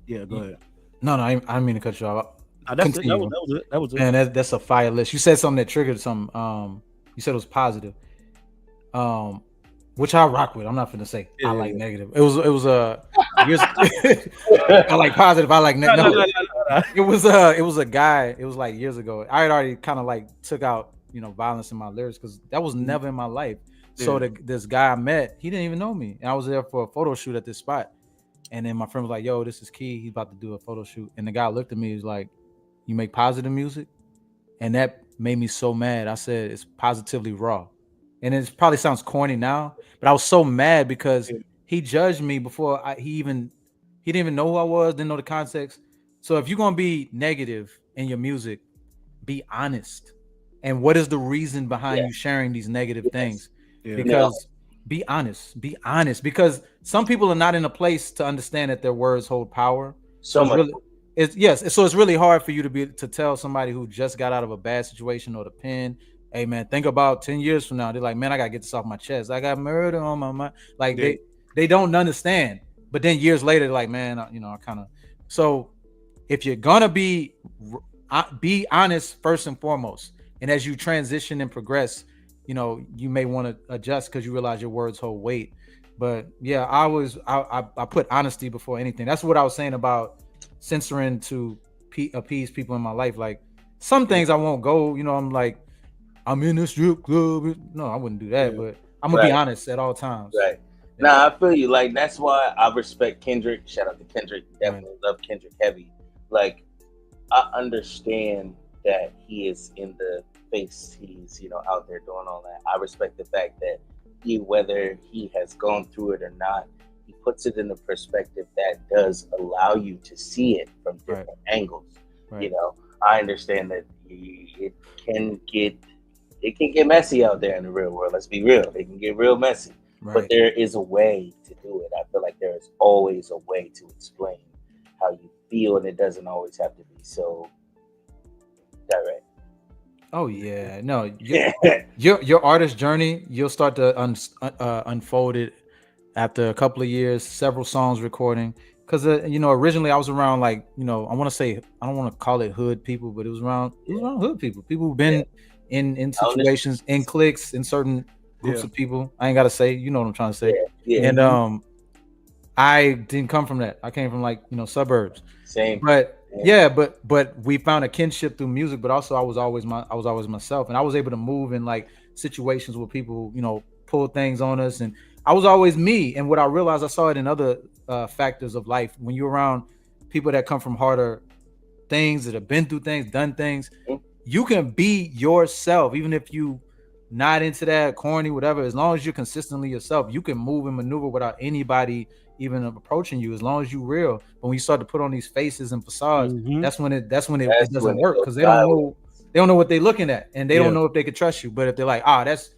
B: yeah, go ahead.
C: No, I didn't mean to cut you off.
B: That's it.
C: Continue, bro.
B: That was it. That was it.
C: Man, that's a fire list. You said something that triggered some. You said it was positive. Which I rock with. I'm not gonna say I like negative. It was years. I like positive. I like negative. No. It was a guy. It was like years ago. I had already kind of like took out violence in my lyrics because that was never in my life. So this guy I met, he didn't even know me, and I was there for a photo shoot at this spot. And then my friend was like, "Yo, this is Key. He's about to do a photo shoot." And the guy looked at me. He's like, "You make positive music?" And that made me so mad. I said, "It's positively raw." And it probably sounds corny now, but I was so mad because he judged me before he didn't even know who I was, didn't know the context. So if you're gonna be negative in your music, be honest. And what is the reason behind you sharing these negative things?
B: Yeah.
C: Because be honest. Because some people are not in a place to understand that their words hold power.
A: So much.
C: So it's really hard for you to tell somebody who just got out of a bad situation or the pen, hey man, think about 10 years from now. They're like, man, I gotta get this off my chest. I got murder on my mind. Like they don't understand. But then years later, they're like, man, I kind of. So if you're gonna be honest first and foremost, and as you transition and progress, you may want to adjust because you realize your words hold weight. But yeah, I put honesty before anything. That's what I was saying about censoring to appease people in my life. Like some things I won't go. I'm like, I'm in a strip club. No, I wouldn't do that. But I'm gonna be honest at all times.
A: Right. Yeah. Nah, I feel you. Like that's why I respect Kendrick. Shout out to Kendrick. Definitely love Kendrick heavy. Like I understand that he is in the face. He's out there doing all that. I respect the fact that whether he has gone through it or not, he puts it in a perspective that does allow you to see it from different angles.
C: Right.
A: I understand that it can get messy out there in the real world. Let's be real. It can get real messy. Right. But there is a way to do it. I feel like there is always a way to explain how you feel, and it doesn't always have to be so direct.
C: Oh yeah, no, your artist journey, you'll start to unfold it after a couple of years, several songs recording. Because originally I was around like I want to say I don't want to call it hood people, but it was around hood people who've been in situations, in cliques, in certain groups of people. I ain't gotta say, you know what I'm trying to say. And I didn't come from that. I came from like suburbs.
A: Same.
C: But but we found a kinship through music. But also I was always myself, and I was able to move in like situations where people pull things on us, and I was always me. And what I realized, I saw it in other factors of life. When you're around people that come from harder things, that have been through things, done things, you can be yourself, even if you not into that corny, whatever. As long as you're consistently yourself, you can move and maneuver without anybody even approaching you, as long as you real. But when you start to put on these faces and facades, that's when it doesn't work, because they don't know what they're looking at, and they don't know if they could trust you. But if they're like, that's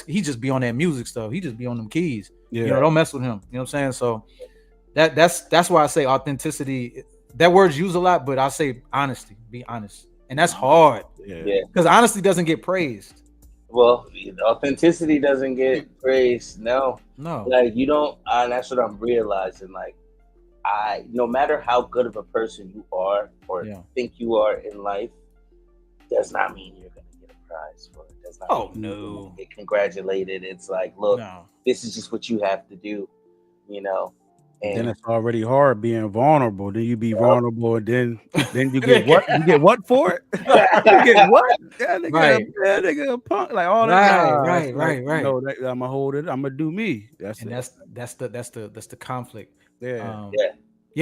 C: he just be on that music stuff, he just be on them keys, don't mess with him. You know what I'm saying? So that's why I say authenticity. That word's used a lot, but I say honesty. Be honest, and that's hard. Because honesty doesn't get praised.
A: Well, authenticity doesn't get praised. No. Like you don't. That's what I'm realizing. Like no matter how good of a person you are or think you are in life, does not mean you're gonna get a prize for it. Does not mean you're gonna get congratulated. It's like, look, this is just what you have to do. And
B: then it's already hard being vulnerable. Then you be vulnerable, and then you get what? You get what for it? You get what? That nigga a punk, like all that.
C: Right.
B: No, I'm gonna hold it. I'm gonna do me. That's
C: the conflict.
B: Yeah.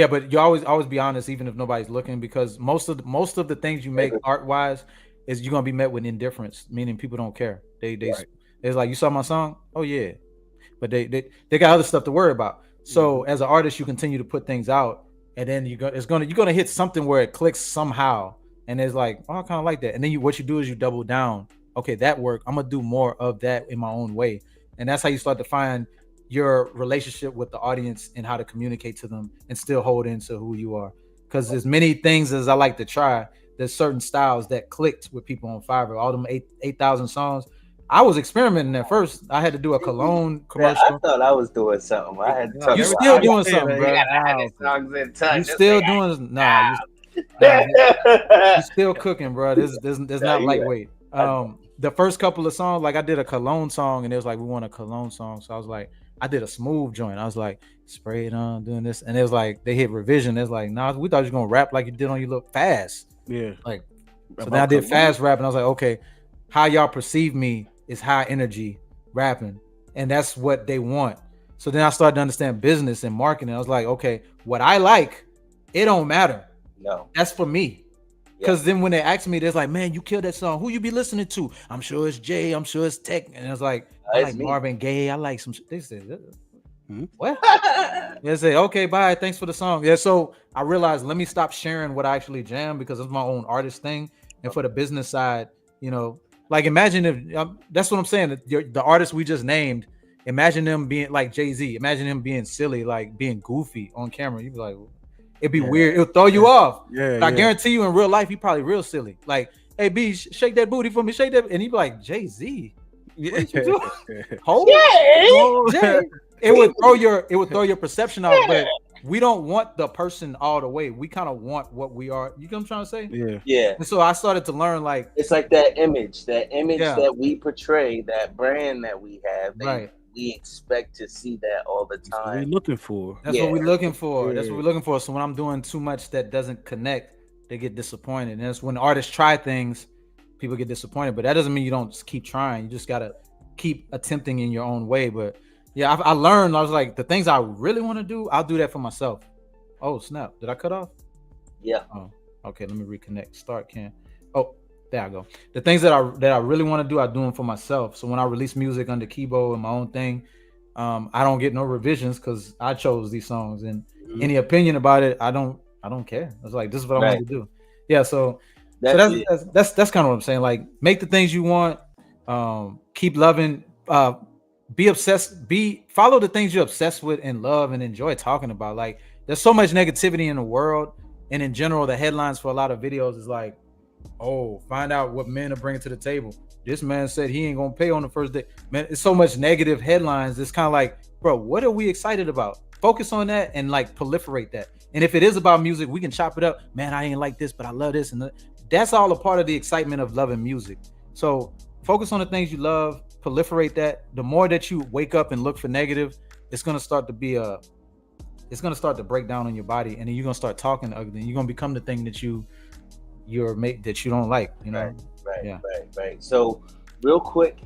C: But you always be honest, even if nobody's looking, because most of the things you make art wise is you're gonna be met with indifference, meaning people don't care. It's like, you saw my song? Oh yeah, but they got other stuff to worry about. So as an artist, you continue to put things out, and then you're gonna hit something where it clicks somehow, and it's like, I kind of like that. And then what you do is you double down. Okay, that worked. I'm gonna do more of that in my own way, and that's how you start to find your relationship with the audience and how to communicate to them and still hold into who you are. Because there's many things as I like to try. There's certain styles that clicked with people on Fiverr. All them 8,000 songs. I was experimenting at first. I had to do a cologne commercial.
A: I thought I was doing something. I had to
C: you still doing something, bro. You still doing you still cooking, bro. There's not lightweight. The first couple of songs, like I did a cologne song, and it was like, we want a cologne song. So I was like, I did a smooth joint. I was like, spray it on, doing this, and it was like they hit revision. It's like, nah, we thought you was gonna rap like you did on You Look Fast. Like, so then I did fast rap, and I was like, okay, how y'all perceive me is high energy rapping, and that's what they want. So then I started to understand business and marketing. I was like, okay, what I like, it don't matter.
A: No,
C: that's for me. Because then when they ask me, they're like, man, you killed that song. Who you be listening to? I'm sure it's Jay. I'm sure it's Tech. And it's like, I like Marvin Gaye. I like some. They said, what? They say, okay, bye. Thanks for the song. Yeah. So I realized, let me stop sharing what I actually jam, because it's my own artist thing. And for the business side, like, imagine if that's what I'm saying. The artists we just named, imagine them being like Jay-Z. Imagine him being silly, like being goofy on camera. You'd be like, it'd be weird. It'll throw you off. I guarantee you, in real life, he probably real silly. Like, hey, B, shake that booty for me. Shake that. And he'd be like, Jay-Z. What you doing? Hold Jay. It would throw your perception off, but we don't want the person all the way. We kind of want what we are. You know what I'm trying to say?
A: Yeah.
C: And so I started to learn, like,
A: it's like that image that we portray, that brand that we have. We expect to see that all the time.
B: That's what we're looking for.
C: That's what we're looking for. That's what we're looking for. So when I'm doing too much that doesn't connect, they get disappointed. And that's when artists try things, people get disappointed. But that doesn't mean you don't just keep trying. You just gotta keep attempting in your own way. But yeah, I learned. I was like, the things I really want to do, I'll do that for myself. Oh snap! Did I cut off?
A: Yeah.
C: Oh, okay. Let me reconnect. Start can. Oh, there I go. The things that I really want to do, I do them for myself. So when I release music under Keybeaux and my own thing, I don't get no revisions because I chose these songs. And any opinion about it, I don't care. It's like, this is what I want to do. Yeah. So that's kind of what I'm saying. Like, make the things you want. Keep loving. Be obsessed. Follow the things you're obsessed with and love and enjoy talking about. Like, there's so much negativity in the world, and in general, the headlines for a lot of videos is like, oh, find out what men are bringing to the table. This man said he ain't gonna pay on the first day. Man, it's so much negative headlines. It's kind of like, bro, what are we excited about? Focus on that and like proliferate that. And if it is about music, we can chop it up. Man, I ain't like this, but I love this, and that's all a part of the excitement of loving music. So focus on the things you love, proliferate that. The more that you wake up and look for negative, it's gonna start to be it's gonna start to break down on your body, and then you're gonna start talking ugly. And you're gonna become the thing that you're mate that you don't like, you know.
A: Right. So real quick,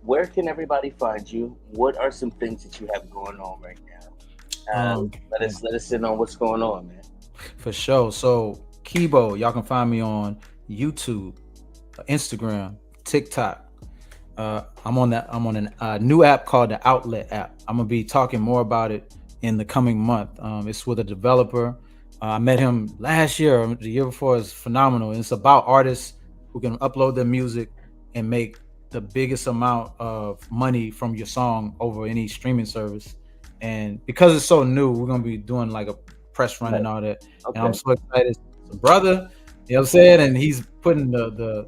A: where can everybody find you? What are some things that you have going on right now? Let us in on what's going on, man.
C: For sure. So Keybeaux, y'all can find me on YouTube, Instagram, TikTok. I'm on a new app called the Outlet app. I'm gonna be talking more about it in the coming month. It's with a developer. I met him last year or the year before. It's phenomenal. And it's about artists who can upload their music and make the biggest amount of money from your song over any streaming service. And because it's so new, we're gonna be doing like a press run and all that. Okay. And I'm so excited. It's a brother, you know what I'm saying? And he's putting the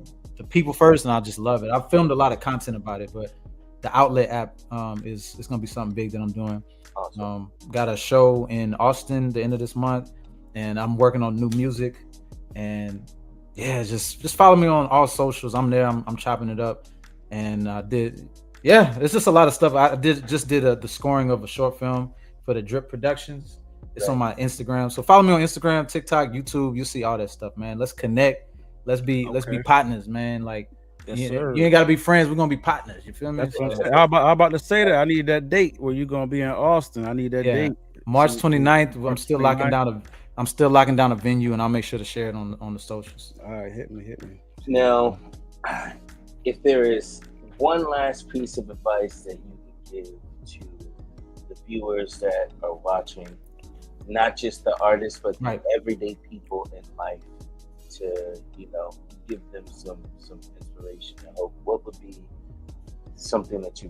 C: people first, and I just love it. I've filmed a lot of content about it, but the Outlet app is gonna be something big that I'm doing. Awesome. Got a show in Austin the end of this month, and I'm working on new music. And yeah, just follow me on all socials. I'm there. I'm chopping it up, and it's just a lot of stuff. I did the scoring of a short film for the Drip Productions. It's on my Instagram, so follow me on Instagram, TikTok, YouTube. You'll see all that stuff, man. Let's connect. Let's be partners, man. Like, you ain't gotta be friends. We're gonna be partners. You feel me?
B: I'm about to say that. I need that date where you're gonna be in Austin. I need that date.
C: March 29th. I'm still locking down a venue, and I'll make sure to share it on the socials.
B: All right, hit me.
A: Now, if there is one last piece of advice that you can give to the viewers that are watching, not just the artists, but the everyday people in life, to give them some inspiration and hope, what would be something that you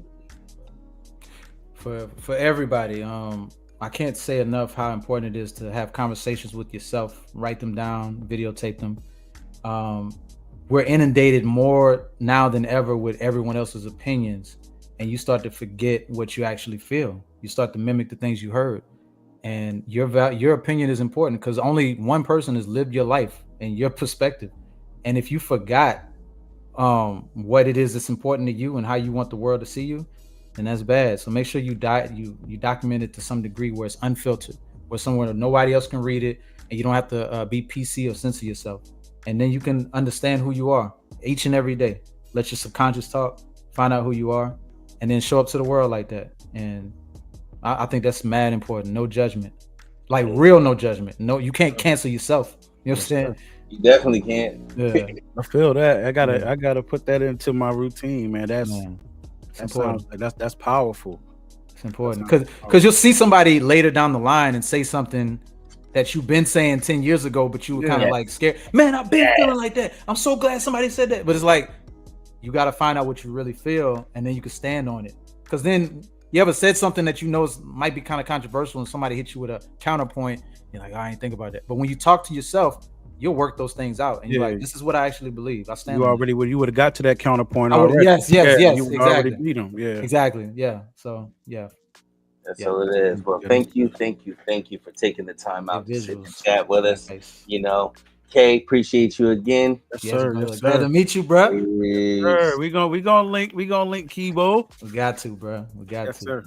A: believe in?
C: For everybody, I can't say enough how important it is to have conversations with yourself, write them down, videotape them. We're inundated more now than ever with everyone else's opinions, and you start to forget what you actually feel. You start to mimic the things you heard, and your opinion is important because only one person has lived your life and your perspective. And if you forgot what it is that's important to you and how you want the world to see you, then that's bad. So make sure you document it to some degree where it's unfiltered, where somewhere nobody else can read it, and you don't have to be PC or censor yourself. And then you can understand who you are each and every day. Let your subconscious talk, find out who you are, and then show up to the world like that. And I think that's mad important. No judgment, like real no judgment. No, you can't cancel yourself. You know what I'm saying?
A: You definitely can't.
B: Yeah, I feel that. I gotta put that into my routine, man. That's important. That's powerful.
C: It's important because you'll see somebody later down the line and say something that you've been saying 10 years ago, but you were kind of like scared. Man, I've been feeling like that. I'm so glad somebody said that. But it's like, you got to find out what you really feel, and then you can stand on it. Because then you ever said something that you know might be kind of controversial, and somebody hits you with a counterpoint, you're like, I ain't think about that. But when you talk to yourself, you'll work those things out, and you're like, this is what I actually believe. I stand.
B: You would have got to that counterpoint already.
C: Yes,
B: you
C: exactly.
B: Already beat them. Yeah,
C: exactly. Yeah. So yeah.
A: That's all it is. Well, thank you for taking the time out to sit and chat with us. Nice. Kay, appreciate you again.
C: Yes, sir. Glad to meet you, bro.
B: Yes, sir. We gonna link Keybeaux.
C: We got to, bro. We got to.
B: Sir.